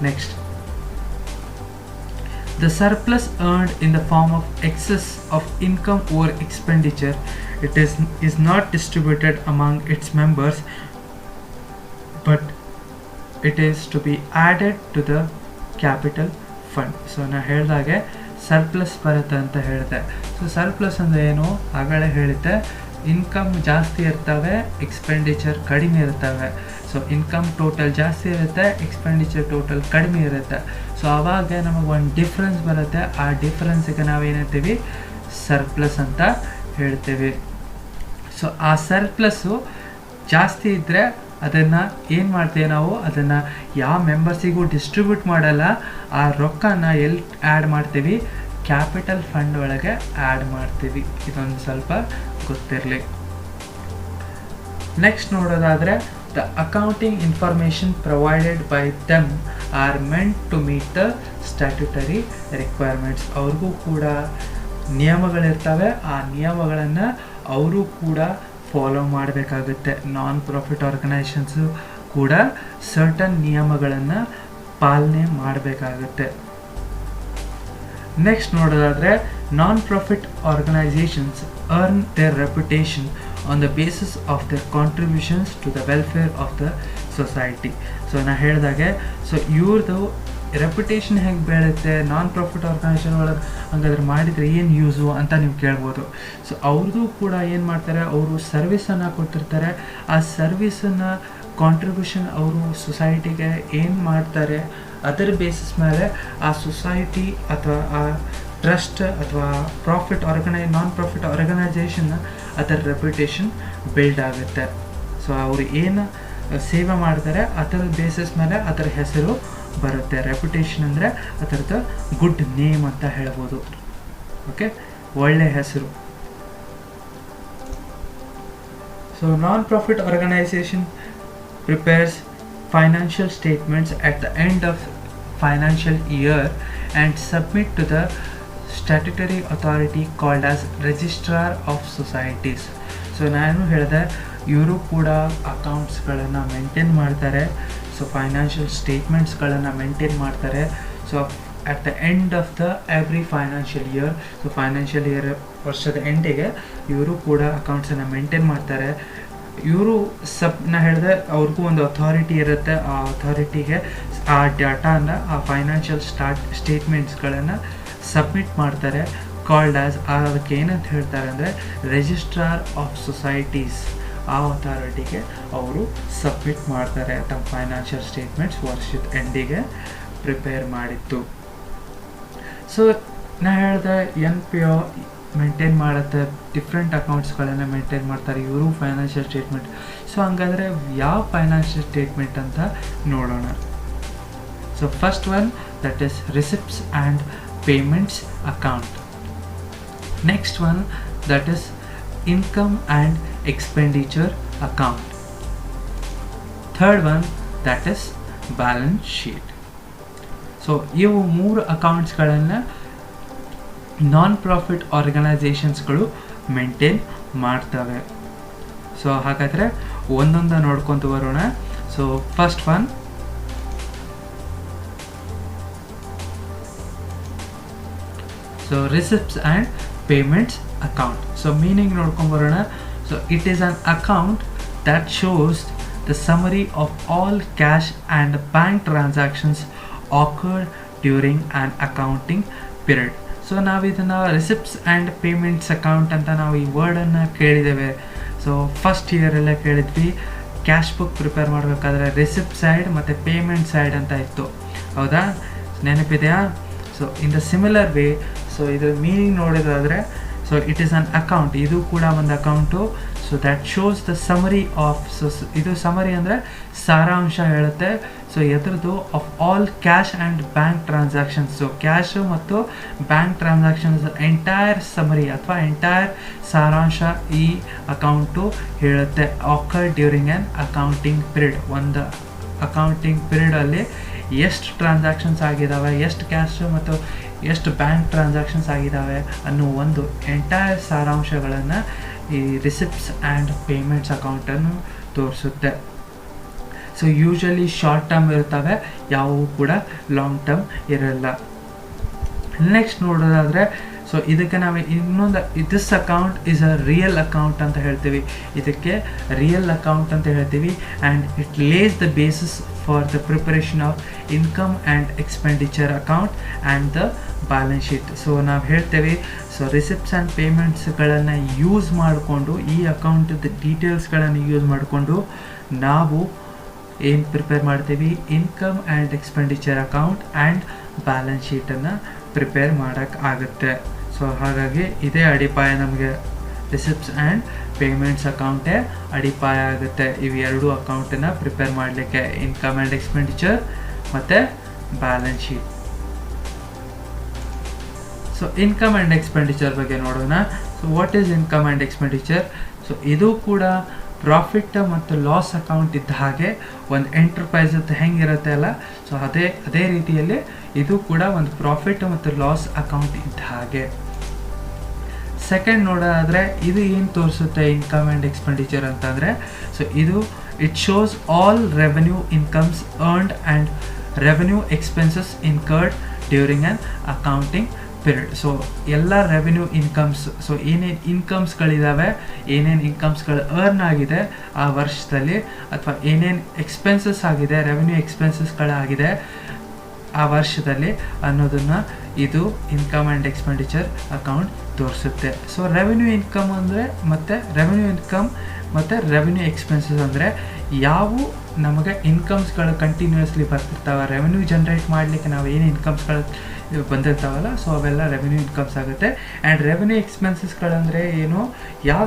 Next, the surplus earned in the form of excess of income over expenditure, it is not distributed among its members, but it is to be added to the capital fund. So ನಾನು ಹೇಳಿದಾಗೆ surplus ಬರುತ್ತೆ ಅಂತ ಹೇಳಿದೆ. So surplus ಅಂದರೆ ಏನು, ಆಗಲೇ ಹೇಳಿದ್ದೆ, income ಜಾಸ್ತಿ ಇರ್ತವೆ, ಎಕ್ಸ್ಪೆಂಡಿಚರ್ ಕಡಿಮೆ ಇರ್ತವೆ. ಸೊ ಇನ್ಕಮ್ ಟೋಟಲ್ ಜಾಸ್ತಿ ಇರುತ್ತೆ, ಎಕ್ಸ್ಪೆಂಡಿಚರ್ ಟೋಟಲ್ ಕಡಿಮೆ ಇರುತ್ತೆ. ಸೊ ಆವಾಗ ನಮಗೆ ಒಂದು ಡಿಫ್ರೆನ್ಸ್ ಬರುತ್ತೆ. ಆ ಡಿಫ್ರೆನ್ಸಿಗೆ ನಾವೇನಂತೀವಿ, ಸರ್ಪ್ಲಸ್ ಅಂತ ಹೇಳ್ತೀವಿ. ಸೊ ಆ ಸರ್ಪ್ಲಸ್ಸು ಜಾಸ್ತಿ ಇದ್ದರೆ ಅದನ್ನು ಏನು ಮಾಡ್ತೀವಿ ನಾವು, ಅದನ್ನು ಯಾವ ಮೆಂಬರ್ಸಿಗೂ ಡಿಸ್ಟ್ರಿಬ್ಯೂಟ್ ಮಾಡಲ್ಲ. ಆ ರೊಕ್ಕನ ಎಲ್ಲಿ ಆ್ಯಡ್ ಮಾಡ್ತೀವಿ, ಕ್ಯಾಪಿಟಲ್ ಫಂಡ್ ಒಳಗೆ ಆ್ಯಡ್ ಮಾಡ್ತೀವಿ. ಇದೊಂದು ಸ್ವಲ್ಪ ಗೊತ್ತಿರಲಿ. ನೆಕ್ಸ್ಟ್ ನೋಡೋದಾದರೆ, the accounting information provided by them are meant to meet the statutory requirements. ಅವ್ರಿಗೂ ಕೂಡ ನಿಯಮಗಳಿರ್ತವೆ, ಆ ನಿಯಮಗಳನ್ನು ಅವರು ಕೂಡ ಫಾಲೋ ಮಾಡಬೇಕಾಗುತ್ತೆ. ನಾನ್ ಪ್ರಾಫಿಟ್ ಆರ್ಗನೈಸೇಷನ್ಸು ಕೂಡ ಸರ್ಟನ್ ನಿಯಮಗಳನ್ನು ಪಾಲನೆ ಮಾಡಬೇಕಾಗುತ್ತೆ. ನೆಕ್ಸ್ಟ್ ನೋಡೋದಾದರೆ, non profit organisations earn their reputation on the basis of their contributions to the welfare of the society. So ನಾನು ಹೇಳಿದಾಗೆ, ಸೊ ಇವ್ರದ್ದು ರೆಪ್ಯುಟೇಷನ್ ಹೇಗೆ ಬೆಳೆಯುತ್ತೆ, ನಾನ್ ಪ್ರಾಫಿಟ್ ಆರ್ಗನೈಸೇಷನ್ ಒಳಗೆ ಹಂಗಾದ್ರೆ ಮಾಡಿದರೆ ಏನು ಯೂಸು ಅಂತ ನೀವು ಕೇಳ್ಬೋದು. ಸೊ ಅವ್ರದ್ದು ಕೂಡ ಏನು ಮಾಡ್ತಾರೆ, ಅವರು ಸರ್ವಿಸನ್ನು ಕೊಟ್ಟಿರ್ತಾರೆ. ಆ ಸರ್ವಿಸನ್ನು ಕಾಂಟ್ರಿಬ್ಯೂಷನ್ ಅವರು ಸೊಸೈಟಿಗೆ ಏನು ಮಾಡ್ತಾರೆ ಅದರ ಬೇಸಿಸ್ ಮೇಲೆ ಆ ಸೊಸೈಟಿ ಅಥವಾ ಆ ಟ್ರಸ್ಟ್ ಅಥವಾ ನಾನ್ ಪ್ರಾಫಿಟ್ ಆರ್ಗನೈಸೇಷನ್ ಅದರ ರೆಪ್ಯುಟೇಷನ್ ಬಿಲ್ಡ್ ಆಗುತ್ತೆ. ಸೊ ಅವರು ಏನು ಸೇವೆ ಮಾಡ್ತಾರೆ ಅದರ ಬೇಸಿಸ್ ಮೇಲೆ ಅದರ ಹೆಸರು ಬರುತ್ತೆ. ರೆಪ್ಯುಟೇಷನ್ ಅಂದರೆ ಅದರದ್ದು ಗುಡ್ ನೇಮ್ ಅಂತ ಹೇಳ್ಬೋದು. ಓಕೆ, ಒಳ್ಳೆ ಹೆಸರು. So non profit organisation prepares financial statements at the end of financial year and submit to the statutory authority called as registrar of societies. So ನಾನು ಹೇಳಿದೆ, ಇವರು ಕೂಡ ಅಕೌಂಟ್ಸ್ಗಳನ್ನು ಮೇಂಟೈನ್ ಮಾಡ್ತಾರೆ. ಸೊ ಫೈನಾನ್ಷಿಯಲ್ ಸ್ಟೇಟ್ಮೆಂಟ್ಸ್ಗಳನ್ನು ಮೇಂಟೈನ್ ಮಾಡ್ತಾರೆ. So at the end of the every financial year, so financial year ವರ್ಷದ ಎಂಡಿಗೆ ಇವರು ಕೂಡ ಅಕೌಂಟ್ಸನ್ನು maintain ಮಾಡ್ತಾರೆ. ಇವರು ನಾ ಹೇಳಿದೆ ಅವ್ರಿಗೂ ಒಂದು ಅಥಾರಿಟಿ ಇರುತ್ತೆ. ಆ ಅಥಾರಿಟಿಗೆ ಆ ಡಾಟಾನ, ಆ ಫೈನಾನ್ಷಿಯಲ್ ಸ್ಟೇಟ್ಮೆಂಟ್ಸ್ಗಳನ್ನು ಸಬ್ಮಿಟ್ ಮಾಡ್ತಾರೆ. ಕಾಲ್ಡ್ ಆಸ್, ಅದಕ್ಕೆ ಏನಂತ ಹೇಳ್ತಾರೆ ಅಂದರೆ ರಿಜಿಸ್ಟ್ರಾರ್ ಆಫ್ ಸೊಸೈಟೀಸ್. ಆ ಅಥಾರಿಟಿಗೆ ಅವರು ಸಬ್ಮಿಟ್ ಮಾಡ್ತಾರೆ ತಮ್ಮ ಫೈನಾನ್ಷಿಯಲ್ ಸ್ಟೇಟ್ಮೆಂಟ್ಸ್ ವರ್ಷದ ಎಂಡಿಗೆ ಪ್ರಿಪೇರ್ ಮಾಡಿತ್ತು. ಸೊ ನಾ ಹೇಳಿದೆ ಎನ್ ಪಿ ಒ ಮೇಂಟೈನ್ ಮಾಡುತ್ತೆ, ಡಿಫ್ರೆಂಟ್ ಅಕೌಂಟ್ಸ್ಗಳನ್ನು ಮೇಂಟೈನ್ ಮಾಡ್ತಾರೆ ಇವರು ಫೈನಾನ್ಷಿಯಲ್ ಸ್ಟೇಟ್ಮೆಂಟ್. ಸೊ ಹಂಗಾದರೆ ಯಾವ ಫೈನಾನ್ಷಿಯಲ್ ಸ್ಟೇಟ್ಮೆಂಟ್ ಅಂತ ನೋಡೋಣ. So first one that is receipts and payments account. Next one that is income and expenditure account. Third one that is balance sheet. So ಇವು 3 ಅಕೌಂಟ್ಸ್ಗಳನ್ನು non profit ಆರ್ಗನೈಸೇಷನ್ಸ್ಗಳು maintain ಮಾಡ್ತವೆ. So ಹಾಗಾದರೆ ಒಂದೊಂದು ನೋಡ್ಕೊತ ಬರೋಣ. So first one so receipts and payments account. So meaning ನೋಡ್ಕೊಂಬರೋಣ. So it is an account that shows the summary of all cash and bank transactions occurred during an accounting period. So ನಾವು ಇದನ್ನು receipts and payments account ಅಂತ ನಾವು ಈ ವರ್ಡನ್ನು ಕೇಳಿದ್ದೇವೆ. So first ಇಯರೆಲ್ಲ ಕೇಳಿದ್ವಿ, cash book prepare ಮಾಡಬೇಕಾದ್ರೆ ರಿಸಿಪ್ಟ್ ಸೈಡ್ ಮತ್ತು ಪೇಮೆಂಟ್ ಸೈಡ್ ಅಂತ ಇತ್ತು, ಹೌದಾ? ನೆನಪಿದೆಯಾ? So in the similar way, so ಇದ್ರ ಮೀನಿಂಗ್ ನೋಡೋದಾದರೆ, so it is an account, ಇದು ಕೂಡ ಒಂದು account. So that shows the summary of, so ಇದು ಸಮರಿ ಅಂದರೆ ಸಾರಾಂಶ ಹೇಳುತ್ತೆ. ಸೊ ಎದ್ರದ್ದು of all cash and bank transactions. So cash ಮತ್ತು ಬ್ಯಾಂಕ್ ಟ್ರಾನ್ಸಾಕ್ಷನ್ಸ್ ಎಂಟೈರ್ ಸಮರಿ ಅಥವಾ ಎಂಟೈರ್ ಸಾರಾಂಶ ಈ ಅಕೌಂಟು ಹೇಳುತ್ತೆ. Occur during an accounting period, ಒಂದು ಅಕೌಂಟಿಂಗ್ ಪೀರಿಯಡಲ್ಲಿ ಎಷ್ಟು ಟ್ರಾನ್ಸಾಕ್ಷನ್ಸ್ ಆಗಿದ್ದಾವೆ, ಎಷ್ಟು ಕ್ಯಾಶು ಮತ್ತು ಎಷ್ಟು ಬ್ಯಾಂಕ್ ಟ್ರಾನ್ಸಾಕ್ಷನ್ಸ್ ಆಗಿದ್ದಾವೆ ಅನ್ನೋ ಒಂದು ಎಂಟೈರ್ ಸಾರಾಂಶಗಳನ್ನು ಈ ರಿಸಿಪ್ಟ್ಸ್ ಆ್ಯಂಡ್ ಪೇಮೆಂಟ್ಸ್ ಅಕೌಂಟನ್ನು ತೋರಿಸುತ್ತೆ. ಸೊ ಯೂಶ್ವಲಿ ಶಾರ್ಟ್ ಟರ್ಮ್ ಇರ್ತವೆ, ಯಾವುವು ಕೂಡ ಲಾಂಗ್ ಟರ್ಮ್ ಇರಲ್ಲ. ನೆಕ್ಸ್ಟ್ ನೋಡೋದಾದರೆ, ಸೊ ಇದಕ್ಕೆ ನಾವು ಇನ್ನೊಂದು, this account is a real account ಅಂತ ಹೇಳ್ತೀವಿ. ಇದಕ್ಕೆ ರಿಯಲ್ ಅಕೌಂಟ್ ಅಂತ ಹೇಳ್ತೀವಿ. And it lays the basis for the preparation of income and expenditure account and the balance sheet. So ನಾವು ಹೇಳ್ತೇವೆ, ಸೊ ರಿಸಿಪ್ಟ್ಸ್ ಆ್ಯಂಡ್ ಪೇಮೆಂಟ್ಸ್ಗಳನ್ನು ಯೂಸ್ ಮಾಡಿಕೊಂಡು, ಈ ಅಕೌಂಟದ ಡೀಟೇಲ್ಸ್ಗಳನ್ನು ಯೂಸ್ ಮಾಡಿಕೊಂಡು ನಾವು ಏನು ಪ್ರಿಪೇರ್ ಮಾಡ್ತೀವಿ, income and expenditure account and balance ಶೀಟನ್ನು ಪ್ರಿಪೇರ್ ಮಾಡೋಕ್ಕಾಗುತ್ತೆ. ಸೊ ಹಾಗಾಗಿ ಇದೇ ಅಡಿಪಾಯ, ನಮಗೆ ರಿಸಿಪ್ಟ್ಸ್ ಆ್ಯಂಡ್ ಪೇಮೆಂಟ್ಸ್ ಅಕೌಂಟೇ ಅಡಿಪಾಯ ಆಗುತ್ತೆ ಇವು ಎರಡು ಅಕೌಂಟನ್ನು ಪ್ರಿಪೇರ್ ಮಾಡಲಿಕ್ಕೆ, ಇನ್ಕಮ್ ಆ್ಯಂಡ್ ಎಕ್ಸ್ಪೆಂಡಿಚರ್ ಮತ್ತು balance sheet. So income and expenditure ಬಗ್ಗೆ ನೋಡೋಣ. So what is income and expenditure? So ಇದು ಕೂಡ ಪ್ರಾಫಿಟ್ ಮತ್ತು ಲಾಸ್ ಅಕೌಂಟ್ ಇದ್ದ ಹಾಗೆ, ಒಂದು ಎಂಟರ್ಪ್ರೈಸದ್ದು ಹೆಂಗಿರುತ್ತೆ ಅಲ್ಲ, ಸೊ ಅದೇ ರೀತಿಯಲ್ಲಿ ಇದು ಕೂಡ ಒಂದು ಪ್ರಾಫಿಟ್ ಮತ್ತು ಲಾಸ್ ಅಕೌಂಟ್ ಇದ್ದ ಹಾಗೆ. ಸೆಕೆಂಡ್ ನೋಡೋದಾದರೆ, ಇದು ಏನು ತೋರಿಸುತ್ತೆ ಇನ್ಕಮ್ ಆ್ಯಂಡ್ ಎಕ್ಸ್ಪೆಂಡಿಚರ್ ಅಂತಂದರೆ, ಸೊ ಇದು it shows all revenue incomes earned and revenue expenses incurred during an accounting period. So ಎಲ್ಲ ರೆವೆನ್ಯೂ ಇನ್ಕಮ್ಸ್, ಸೊ ಏನೇನು ಇನ್ಕಮ್ಸ್ಗಳಿದ್ದಾವೆ, ಏನೇನು ಇನ್ಕಮ್ಸ್ಗಳು ಅರ್ನ್ ಆಗಿದೆ ಆ ವರ್ಷದಲ್ಲಿ, ಅಥವಾ ಏನೇನು ಎಕ್ಸ್ಪೆನ್ಸಸ್ ಆಗಿದೆ, ರೆವೆನ್ಯೂ ಎಕ್ಸ್ಪೆನ್ಸಸ್ಗಳಾಗಿದೆ ಆ ವರ್ಷದಲ್ಲಿ ಅನ್ನೋದನ್ನು ಇದು ಇನ್ಕಮ್ ಆ್ಯಂಡ್ ಎಕ್ಸ್ಪೆಂಡಿಚರ್ ಅಕೌಂಟ್ ತೋರಿಸುತ್ತೆ. ಸೊ ರೆವೆನ್ಯೂ ಇನ್ಕಮ್ ಅಂದರೆ ಮತ್ತು ರೆವೆನ್ಯೂ ಎಕ್ಸ್ಪೆನ್ಸಸ್ ಅಂದರೆ ಯಾವ ನಮಗೆ ಇನ್ಕಮ್ಸ್ಗಳು ಕಂಟಿನ್ಯೂಸ್ಲಿ ಬರ್ತಿರ್ತಾವೆ, ರೆವೆನ್ಯೂ ಜನ್ರೇಟ್ ಮಾಡಲಿಕ್ಕೆ ನಾವು ಏನು ಇನ್ಕಮ್ಸ್ಗಳು ಬಂದಿರ್ತಾವಲ್ಲ, ಸೊ ಅವೆಲ್ಲ ರೆವೆನ್ಯೂ ಇನ್ಕಮ್ಸ್ ಆಗುತ್ತೆ. ಆ್ಯಂಡ್ ರೆವೆನ್ಯೂ ಎಕ್ಸ್ಪೆನ್ಸಸ್ಗಳಂದರೆ ಏನು, ಯಾವ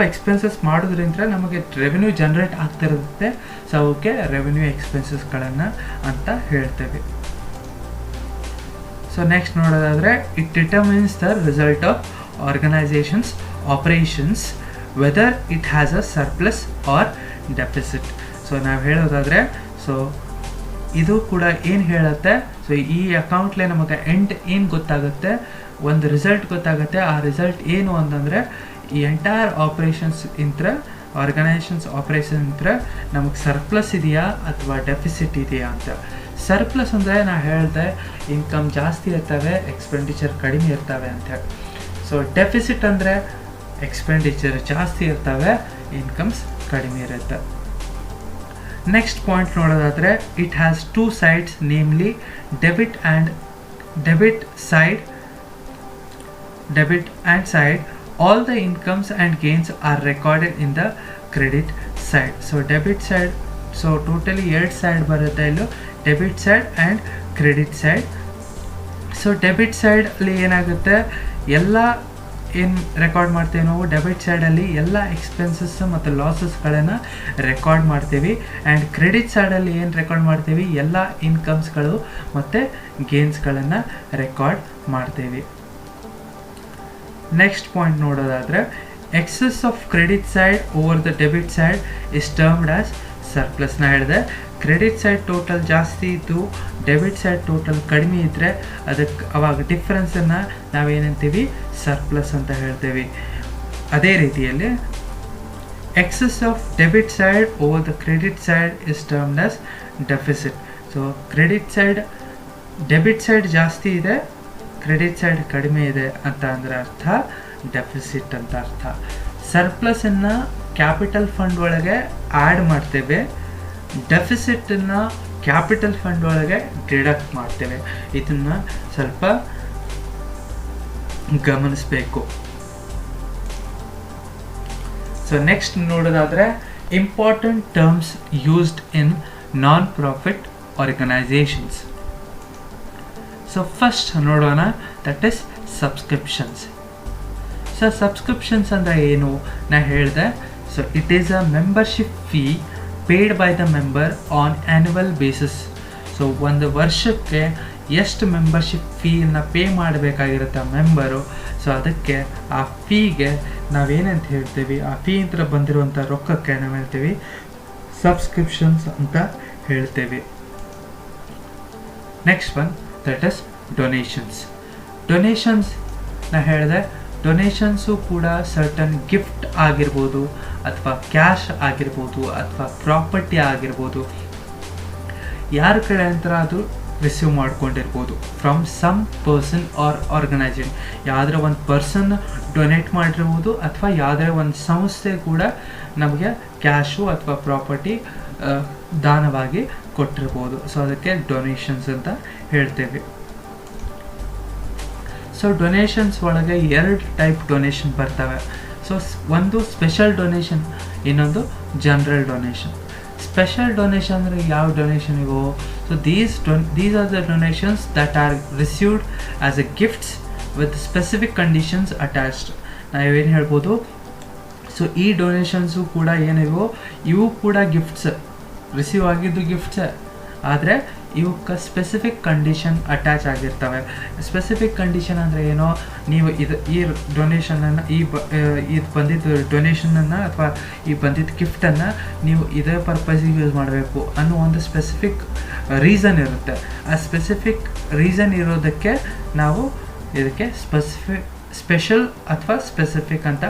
ಎಕ್ಸ್ಪೆನ್ಸಸ್ ಮಾಡೋದ್ರಿಂದ ನಮಗೆ ರೆವೆನ್ಯೂ ಜನ್ರೇಟ್ ಆಗ್ತಿರುತ್ತೆ, ಸೊ ಅವಕ್ಕೆ ರೆವೆನ್ಯೂ ಎಕ್ಸ್ಪೆನ್ಸಸ್ಗಳನ್ನು ಅಂತ ಹೇಳ್ತೇವೆ. ಸೊ ನೆಕ್ಸ್ಟ್ ನೋಡೋದಾದರೆ, it determines the result of organisation's operations whether it has a surplus or deficit. So ನಾವು ಹೇಳೋದಾದರೆ, ಸೊ ಇದು ಕೂಡ ಏನು ಹೇಳುತ್ತೆ, ಸೊ ಈ ಅಕೌಂಟ್ಲೆ ನಮಗೆ ಎಂಡ್ ಏನು ಗೊತ್ತಾಗುತ್ತೆ, ಒಂದು ರಿಸಲ್ಟ್ ಗೊತ್ತಾಗುತ್ತೆ. ಆ ರಿಸಲ್ಟ್ ಏನು ಅಂತಂದರೆ, ಈ ಎಂಟೈರ್ ಆರ್ಗನೈಸೇಷನ್ಸ್ ಆಪರೇಷನ್ ನಮಗೆ ಸರ್ಪ್ಲಸ್ ಇದೆಯಾ ಅಥವಾ ಡೆಫಿಸಿಟ್ ಇದೆಯಾ ಅಂತ. ಸರ್ಪ್ಲಸ್ ಅಂದರೆ ನಾನು ಹೇಳಿದೆ ಇನ್ಕಮ್ ಜಾಸ್ತಿ ಇರ್ತವೆ, ಎಕ್ಸ್ಪೆಂಡಿಚರ್ ಕಡಿಮೆ ಇರ್ತವೆ ಅಂತೇಳಿ. ಸೊ ಡೆಫಿಸಿಟ್ ಅಂದರೆ ಎಕ್ಸ್ಪೆಂಡಿಚರ್ ಜಾಸ್ತಿ ಇರ್ತವೆ, ಇನ್ಕಮ್ಸ್ ಕಡಿಮೆ ಇರುತ್ತೆ. ನೆಕ್ಸ್ಟ್ ಪಾಯಿಂಟ್ ನೋಡೋದಾದರೆ, it has 2 sides, namely debit and side. All the incomes and gains are recorded in the credit side. So debit side, so totally 2 side ಬರುತ್ತೆ ಇಲ್ಲೂ, debit side and credit side. So debit ಸೈಡಲ್ಲಿ ಏನಾಗುತ್ತೆ, ಎಲ್ಲ ಏನು record ಮಾಡ್ತೀವಿ ನಾವು debit ಸೈಡಲ್ಲಿ ಎಲ್ಲ ಎಕ್ಸ್ಪೆನ್ಸಸ್ ಮತ್ತು ಲಾಸಸ್ಗಳನ್ನು ರೆಕಾರ್ಡ್ ಮಾಡ್ತೀವಿ. ಆ್ಯಂಡ್ ಕ್ರೆಡಿಟ್ ಸೈಡಲ್ಲಿ ಏನು ರೆಕಾರ್ಡ್ ಮಾಡ್ತೀವಿ, ಎಲ್ಲ ಇನ್ಕಮ್ಸ್ಗಳು ಮತ್ತು ಗೇನ್ಸ್ಗಳನ್ನು ರೆಕಾರ್ಡ್ ಮಾಡ್ತೀವಿ. ನೆಕ್ಸ್ಟ್ ಪಾಯಿಂಟ್ ನೋಡೋದಾದರೆ, excess of credit side over the debit side is termed as surplus. ನಾ ಹೇಳಿದೆ ಕ್ರೆಡಿಟ್ ಸೈಡ್ ಟೋಟಲ್ ಜಾಸ್ತಿ ಇದ್ದು ಡೆಬಿಟ್ ಸೈಡ್ ಟೋಟಲ್ ಕಡಿಮೆ ಇದ್ದರೆ ಅದಕ್ಕೆ ಅವಾಗ ಡಿಫ್ರೆನ್ಸನ್ನು ನಾವೇನಂತೀವಿ, ಸರ್ಪ್ಲಸ್ ಅಂತ ಹೇಳ್ತೀವಿ. ಅದೇ ರೀತಿಯಲ್ಲಿ excess of debit side over the credit side is termed as deficit. So debit side ಜಾಸ್ತಿ ಇದೆ, ಕ್ರೆಡಿಟ್ ಸೈಡ್ ಕಡಿಮೆ ಇದೆ ಅಂತ ಅಂದರೆ ಅರ್ಥ ಡೆಫಿಸಿಟ್ ಅಂತ ಅರ್ಥ. ಸರ್ಪ್ಲಸನ್ನು ಕ್ಯಾಪಿಟಲ್ ಫಂಡ್ ಒಳಗೆ ಆ್ಯಡ್ ಮಾಡ್ತೇವೆ, ಡೆಫಿಸಿಟನ್ನು ಕ್ಯಾಪಿಟಲ್ ಫಂಡ್ ಒಳಗೆ ಡಿಡಕ್ಟ್ ಮಾಡ್ತೇವೆ. ಇದನ್ನು ಸ್ವಲ್ಪ ಗಮನಿಸಬೇಕು. ಸೊ ನೆಕ್ಸ್ಟ್ ನೋಡೋದಾದರೆ, important terms used in non profit organisations. So first ನೋಡೋಣ, that is subscriptions. So subscriptions ಅಂದರೆ ಏನು ನಾ ಹೇಳಿದೆ. So it is a membership fee paid by the member on annual basis. So ಒಂದು ವರ್ಷಕ್ಕೆ ಎಷ್ಟು ಮೆಂಬರ್ಶಿಪ್ ಫೀಯನ್ನು ಪೇ ಮಾಡಬೇಕಾಗಿರುತ್ತೆ ಮೆಂಬರು. ಸೊ ಅದಕ್ಕೆ ಆ ಫೀಗೆ ನಾವೇನಂತ ಹೇಳ್ತೀವಿ, ಆ ಫೀ ಅಂತ ಬಂದಿರುವಂಥ ರೊಕ್ಕಕ್ಕೆ ನಾವು ಹೇಳ್ತೀವಿ ಸಬ್ಸ್ಕ್ರಿಪ್ಷನ್ಸ್ ಅಂತ ಹೇಳ್ತೇವೆ. Next one, that is donations. Donations ನಾ ಹೇಳಿದೆ, ಡೊನೇಷನ್ಸು ಕೂಡ ಸರ್ಟನ್ ಗಿಫ್ಟ್ ಆಗಿರ್ಬೋದು, ಅಥವಾ ಕ್ಯಾಶ್ ಆಗಿರ್ಬೋದು, ಅಥವಾ ಪ್ರಾಪರ್ಟಿ ಆಗಿರ್ಬೋದು, ಯಾರ ಕಡೆ ಅಂತ ಅದು ರಿಸೀವ್ ಮಾಡ್ಕೊಂಡಿರ್ಬೋದು from some person or organisation. ಯಾವುದರ ಒಂದು ಪರ್ಸನ್ ಡೊನೇಟ್ ಮಾಡಿರ್ಬೋದು, ಅಥವಾ ಯಾವುದರ ಒಂದು ಸಂಸ್ಥೆ ಕೂಡ ನಮಗೆ ಕ್ಯಾಶು ಅಥವಾ ಪ್ರಾಪರ್ಟಿ ದಾನವಾಗಿ ಕೊಟ್ಟಿರ್ಬೋದು. ಸೊ ಅದಕ್ಕೆ ಡೊನೇಷನ್ಸ್ ಅಂತ ಹೇಳ್ತೇವೆ. ಸೊ ಡೊನೇಷನ್ಸ್ ಒಳಗೆ 2 ಟೈಪ್ ಡೊನೇಷನ್ ಬರ್ತವೆ. ಸೊ ಒಂದು ಸ್ಪೆಷಲ್ ಡೊನೇಷನ್, ಇನ್ನೊಂದು ಜನರಲ್ ಡೊನೇಷನ್. ಸ್ಪೆಷಲ್ ಡೊನೇಷನ್ ಅಂದರೆ ಯಾವ ಡೊನೇಷನ್ ಇವು? So these are the donations that are received as A gifts with specific conditions attached. ನಾವೇನು ಹೇಳ್ಬೋದು, ಸೊ ಈ ಡೊನೇಷನ್ಸು ಕೂಡ ಏನಿವೋ ಇವು ಕೂಡ ಗಿಫ್ಟ್ಸ್, ರಿಸೀವ್ ಆಗಿದ್ದು ಗಿಫ್ಟ್ಸ್, ಆದರೆ ಇವಕ್ಕೆ ಸ್ಪೆಸಿಫಿಕ್ ಕಂಡೀಷನ್ ಅಟ್ಯಾಚ್ ಆಗಿರ್ತವೆ. ಸ್ಪೆಸಿಫಿಕ್ ಕಂಡೀಷನ್ ಅಂದರೆ ಏನೋ, ನೀವು ಈ ಡೊನೇಷನನ್ನು ಇದು ಬಂದಿದ್ದು ಡೊನೇಷನನ್ನು ಅಥವಾ ಈ ಬಂದಿದ್ದ ಗಿಫ್ಟನ್ನು ನೀವು ಇದೇ ಪರ್ಪಸಿಗೆ ಯೂಸ್ ಮಾಡಬೇಕು ಅನ್ನೋ ಒಂದು ಸ್ಪೆಸಿಫಿಕ್ ರೀಸನ್ ಇರುತ್ತೆ. ಆ ಸ್ಪೆಸಿಫಿಕ್ ರೀಸನ್ ಇರೋದಕ್ಕೆ ನಾವು ಇದಕ್ಕೆ ಸ್ಪೆಷಲ್ ಅಥವಾ ಸ್ಪೆಸಿಫಿಕ್ ಅಂತ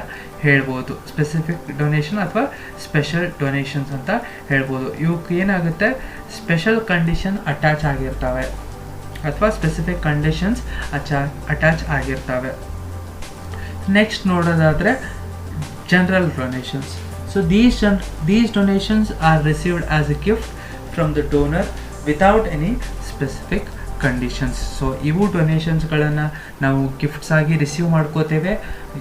ಹೇಳ್ಬೋದು. ಸ್ಪೆಸಿಫಿಕ್ ಡೊನೇಷನ್ ಅಥವಾ ಸ್ಪೆಷಲ್ ಡೊನೇಷನ್ಸ್ ಅಂತ ಹೇಳ್ಬೋದು. ಇವಕ್ಕೆ ಏನಾಗುತ್ತೆ, ಸ್ಪೆಷಲ್ ಕಂಡೀಷನ್ ಅಟ್ಯಾಚ್ ಆಗಿರ್ತವೆ ಅಥವಾ ಸ್ಪೆಸಿಫಿಕ್ ಕಂಡೀಷನ್ಸ್ ಅಟ್ಯಾಚ್ ಆಗಿರ್ತವೆ. ನೆಕ್ಸ್ಟ್ ನೋಡೋದಾದರೆ general donations. So these donations are received as a gift from the donor without any specific conditions. So ಇವು ಡೊನೇಷನ್ಸ್ಗಳನ್ನು ನಾವು ಗಿಫ್ಟ್ಸ್ ಆಗಿ ರಿಸೀವ್ ಮಾಡ್ಕೋತೇವೆ.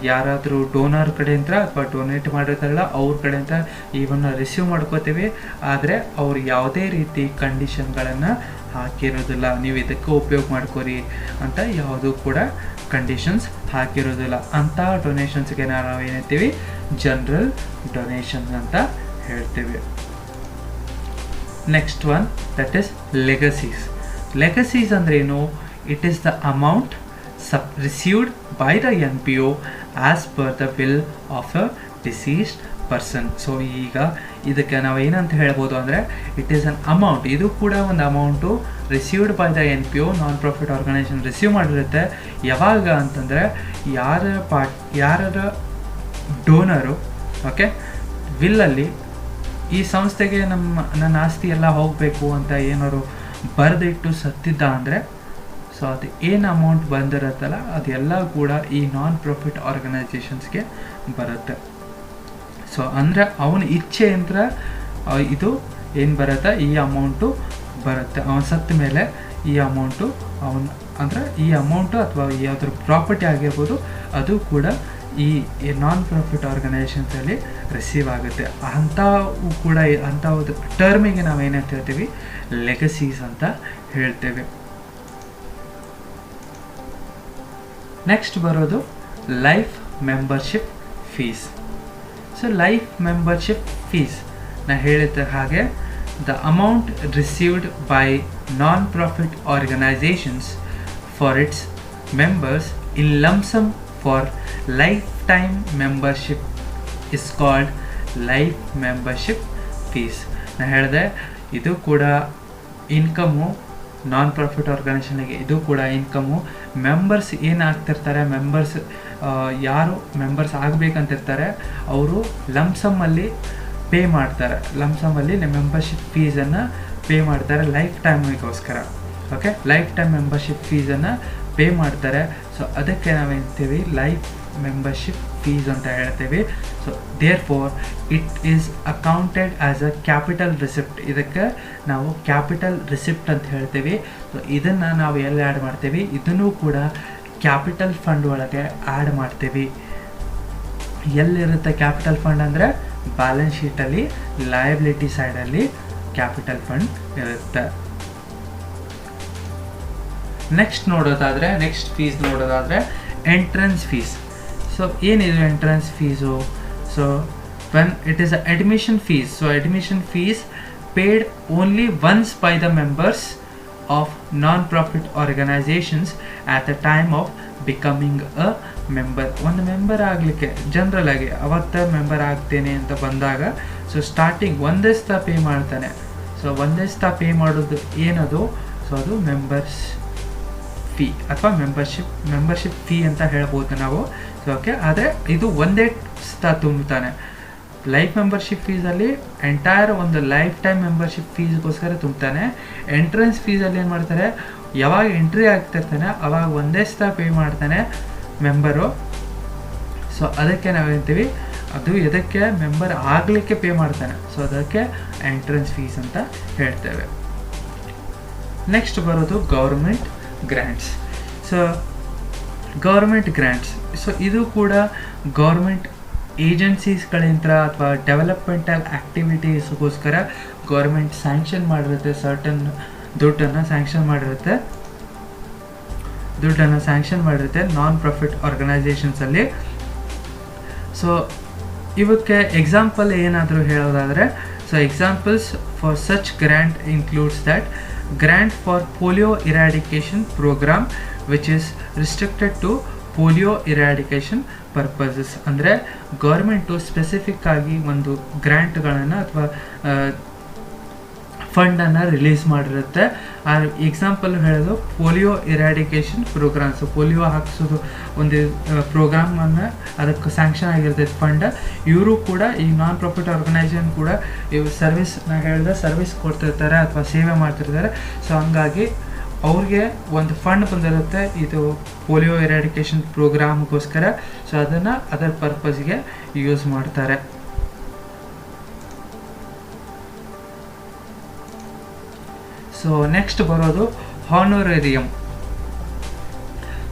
ಯಾರಾದರೂ ಡೋನರ್ ಕಡೆಯಿಂದ ಅಥವಾ ಡೊನೇಟ್ ಮಾಡಿರ್ತಾರಲ್ಲ ಅವ್ರ ಕಡೆಯಿಂದ ಇವನ್ನ ರಿಸೀವ್ ಮಾಡ್ಕೋತೇವೆ. ಆದರೆ ಅವ್ರು ಯಾವುದೇ ರೀತಿ ಕಂಡೀಷನ್ಗಳನ್ನು ಹಾಕಿರೋದಿಲ್ಲ, ನೀವು ಇದಕ್ಕೆ ಉಪಯೋಗ ಮಾಡ್ಕೋರಿ ಅಂತ ಯಾವುದೂ ಕೂಡ ಕಂಡೀಷನ್ಸ್ ಹಾಕಿರೋದಿಲ್ಲ. ಅಂಥ ಡೊನೇಷನ್ಸ್ಗೆ ನಾವು ಏನಂತೀವಿ, ಜನರಲ್ ಡೊನೇಷನ್ಸ್ ಅಂತ ಹೇಳ್ತೀವಿ. Next one, that is legacies. Legacies ಅಂದ್ರೇನು? It is the amount received by the NPO as per the will of a deceased person. So ಈಗ ಇದಕ್ಕೆ ನಾವು ಏನಂತ ಹೇಳ್ಬೋದು ಅಂದರೆ, ಇಟ್ ಈಸ್ ಅನ್ ಅಮೌಂಟ್, ಇದು ಕೂಡ ಒಂದು amount received by the NPO, non profit organisation receive ಮಾಡಿರುತ್ತೆ. ಯಾವಾಗ ಅಂತಂದರೆ ಯಾರ ಡೋನರು ಓಕೆ ವಿಲ್ಲಲ್ಲಿ ಈ ಸಂಸ್ಥೆಗೆ ನನ್ನ ಆಸ್ತಿ ಎಲ್ಲ ಹೋಗಬೇಕು ಅಂತ ಏನಾದ್ರು ಬರೆದಿಟ್ಟು ಸತ್ತಿದ್ದ ಅಂದರೆ, ಸೊ ಅದು ಏನು ಅಮೌಂಟ್ ಬಂದಿರುತ್ತಲ್ಲ ಅದೆಲ್ಲ ಕೂಡ ಈ ನಾನ್ ಪ್ರಾಫಿಟ್ ಆರ್ಗನೈಸೇಷನ್ಸ್ಗೆ ಬರುತ್ತೆ. ಸೊ ಅಂದರೆ ಅವನ ಇಚ್ಛೆ ಅಂತ ಇದು ಏನು ಬರುತ್ತೆ, ಈ ಅಮೌಂಟು ಬರುತ್ತೆ. ಅವನು ಸತ್ತ ಮೇಲೆ ಈ ಅಮೌಂಟು ಈ ಅಮೌಂಟು ಅಥವಾ ಯಾವುದ್ರ ಪ್ರಾಪರ್ಟಿ ಆಗಿರ್ಬೋದು ಅದು ಕೂಡ ಈ ನಾನ್ ಪ್ರಾಫಿಟ್ ಆರ್ಗನೈಸೇಷನ್ಸಲ್ಲಿ ರಿಸೀವ್ ಆಗುತ್ತೆ. ಅಂಥವು ಕೂಡ ಅಂಥ ಟರ್ಮಿಗೆ ನಾವು ಏನಂತ ಹೇಳ್ತೀವಿ, ಲೆಗಸೀಸ್ ಅಂತ ಹೇಳ್ತೇವೆ. ನೆಕ್ಸ್ಟ್ ಬರೋದು life membership fees. So life membership fees ನಾ ಹೇಳಿದ ಹಾಗೆ the amount received by non profit organisations for it's members in lump sum for lifetime membership is called life membership fees. ನಾ ಹೇಳಿದೆ ಇದು ಕೂಡ ಇನ್ಕಮು, ನಾನ್ ಪ್ರಾಫಿಟ್ ಆರ್ಗನೈಸೇಷನ್ಗೆ ಇದು ಕೂಡ income. Members ಏನಾಗ್ತಿರ್ತಾರೆ, ಯಾರು ಮೆಂಬರ್ಸ್ ಆಗಬೇಕಂತಿರ್ತಾರೆ ಅವರು ಲಂಸಮ್ಮಲ್ಲಿ ಪೇ ಮಾಡ್ತಾರೆ, ಲಂಸಮ್ಮಲ್ಲಿ ಮೆಂಬರ್ಶಿಪ್ ಫೀಸನ್ನು ಪೇ ಮಾಡ್ತಾರೆ ಲೈಫ್ ಟೈಮಿಗೋಸ್ಕರ. ಓಕೆ, ಲೈಫ್ ಟೈಮ್ ಮೆಂಬರ್ಶಿಪ್ ಫೀಸನ್ನು ಪೇ ಮಾಡ್ತಾರೆ. ಸೊ ಅದಕ್ಕೆ ನಾವೇಂತೀವಿ ಲೈಫ್ ಮೆಂಬರ್ಶಿಪ್ ಫೀಸ್ ಅಂತ ಹೇಳ್ತೀವಿ. So therefore it is accounted as a capital receipt. ಇದಕ್ಕೆ ನಾವು ಕ್ಯಾಪಿಟಲ್ ರಿಸಿಪ್ಟ್ ಅಂತ ಹೇಳ್ತೀವಿ. ಸೊ ಇದನ್ನು ನಾವು ಎಲ್ಲಿ ಆ್ಯಡ್ ಮಾಡ್ತೀವಿ, ಇದನ್ನು ಕೂಡ ಕ್ಯಾಪಿಟಲ್ ಫಂಡ್ ಒಳಗೆ ಆ್ಯಡ್ ಮಾಡ್ತೀವಿ. ಎಲ್ಲಿರುತ್ತೆ ಕ್ಯಾಪಿಟಲ್ ಫಂಡ್ ಅಂದರೆ ಬ್ಯಾಲೆನ್ಸ್ ಶೀಟಲ್ಲಿ ಲಯಬಿಲಿಟಿ ಸೈಡಲ್ಲಿ ಕ್ಯಾಪಿಟಲ್ ಫಂಡ್ ಇರುತ್ತೆ. ನೆಕ್ಸ್ಟ್ ಫೀಸ್ ನೋಡೋದಾದರೆ ಎಂಟ್ರೆನ್ಸ್ ಫೀಸ್. ಸೊ ಏನಿದು entrance fees? So when it is admission fees. So admission fees paid only once by the members of non profit organisations at the time of becoming a member. ಒಂದು member ಆಗಲಿಕ್ಕೆ general ಆಗಿ ಅವತ್ತು member ಆಗ್ತೇನೆ ಅಂತ ಬಂದಾಗ so starting ಒಂದೇ ಸತ pay ಮಾಡ್ತಾನೆ. So ಒಂದೇ ಸತ ಪೇ ಮಾಡೋದು ಏನದು? ಸೊ ಅದು ಮೆಂಬರ್ಸ್ ಫೀ ಅಥವಾ ಮೆಂಬರ್ಶಿಪ್ ಫೀ ಅಂತ ಹೇಳ್ಬೋದು ನಾವು. ಸೊ ಓಕೆ, ಆದರೆ ಇದು ಒಂದೇ ಸತ ತುಂಬುತ್ತಾನೆ. ಲೈಫ್ ಮೆಂಬರ್ಶಿಪ್ ಫೀಸಲ್ಲಿ ಎಂಟೈರ್ ಒಂದು ಲೈಫ್ ಟೈಮ್ ಮೆಂಬರ್ಶಿಪ್ ಫೀಸ್ಗೋಸ್ಕರ ತುಂಬ್ತಾನೆ. ಎಂಟ್ರೆನ್ಸ್ ಫೀಸಲ್ಲಿ ಏನು ಮಾಡ್ತಾರೆ, ಯಾವಾಗ ಎಂಟ್ರಿ ಆಗ್ತಿರ್ತಾನೆ ಅವಾಗ ಒಂದೇ ಸತ ಪೇ ಮಾಡ್ತಾನೆ ಮೆಂಬರು. ಸೊ ಅದಕ್ಕೆ ನಾವು ಹೇಳ್ತೀವಿ ಅದು ಎದಕ್ಕೆ ಮೆಂಬರ್ ಆಗಲಿಕ್ಕೆ ಪೇ ಮಾಡ್ತಾನೆ. ಸೊ ಅದಕ್ಕೆ ಎಂಟ್ರೆನ್ಸ್ ಫೀಸ್ ಅಂತ ಹೇಳ್ತೇವೆ. ನೆಕ್ಸ್ಟ್ ಬರೋದು government grants. So government grants, so ಇದು ಕೂಡ ಗೌರ್ಮೆಂಟ್ ಏಜೆನ್ಸೀಸ್ಗಳಿಂದ ಅಥವಾ ಡೆವಲಪ್ಮೆಂಟಲ್ ಆ್ಯಕ್ಟಿವಿಟೀಸ್ಗೋಸ್ಕರ ಗೌರ್ಮೆಂಟ್ ಸ್ಯಾಂಕ್ಷನ್ ಮಾಡಿರುತ್ತೆ. ಸರ್ಟನ್ ದುಡ್ಡನ್ನು ಸ್ಯಾಂಕ್ಷನ್ ಮಾಡಿರುತ್ತೆ ನಾನ್ ಪ್ರಾಫಿಟ್ ಆರ್ಗನೈಸೇಷನ್ಸಲ್ಲಿ. ಸೊ ಇವಕ್ಕೆ ಎಕ್ಸಾಂಪಲ್ ಏನಾದರೂ ಹೇಳೋದಾದರೆ, so examples for such grant includes that grant for polio eradication program which is restricted to polio eradication purposes. ಅಂದರೆ government specific ಆಗಿ ಒಂದು ಗ್ರ್ಯಾಂಟ್ಗಳನ್ನು ಅಥವಾ ಫಂಡನ್ನು ರಿಲೀಸ್ ಮಾಡಿರುತ್ತೆ. ಆ ಎಕ್ಸಾಂಪಲ್ ಹೇಳೋದು polio eradication program. So polio ಹಾಕಿಸೋದು ಒಂದು ಪ್ರೋಗ್ರಾಮನ್ನು ಅದಕ್ಕೆ ಸ್ಯಾಂಕ್ಷನ್ ಆಗಿರ್ತೈತೆ ಫಂಡ್. ಇವರು ಕೂಡ ಈ ನಾನ್ ಪ್ರಾಫಿಟ್ ಆರ್ಗನೈಸೇಷನ್ ಕೂಡ ಇವು ಸರ್ವಿಸ್ ಕೊಡ್ತಿರ್ತಾರೆ ಅಥವಾ ಸೇವೆ ಮಾಡ್ತಿರ್ತಾರೆ. ಸೊ ಹಂಗಾಗಿ ಅವ್ರಿಗೆ ಒಂದು ಫಂಡ್ ಬಂದಿರುತ್ತೆ ಇದು ಪೋಲಿಯೋ ಇರಾಡಿಕೇಷನ್ ಪ್ರೋಗ್ರಾಮ್ಗೋಸ್ಕರ. ಸೊ ಅದನ್ನು ಅದರ ಪರ್ಪಸ್ಗೆ ಯೂಸ್ ಮಾಡ್ತಾರೆ. ಸೊ ನೆಕ್ಸ್ಟ್ ಬರೋದು honorarium.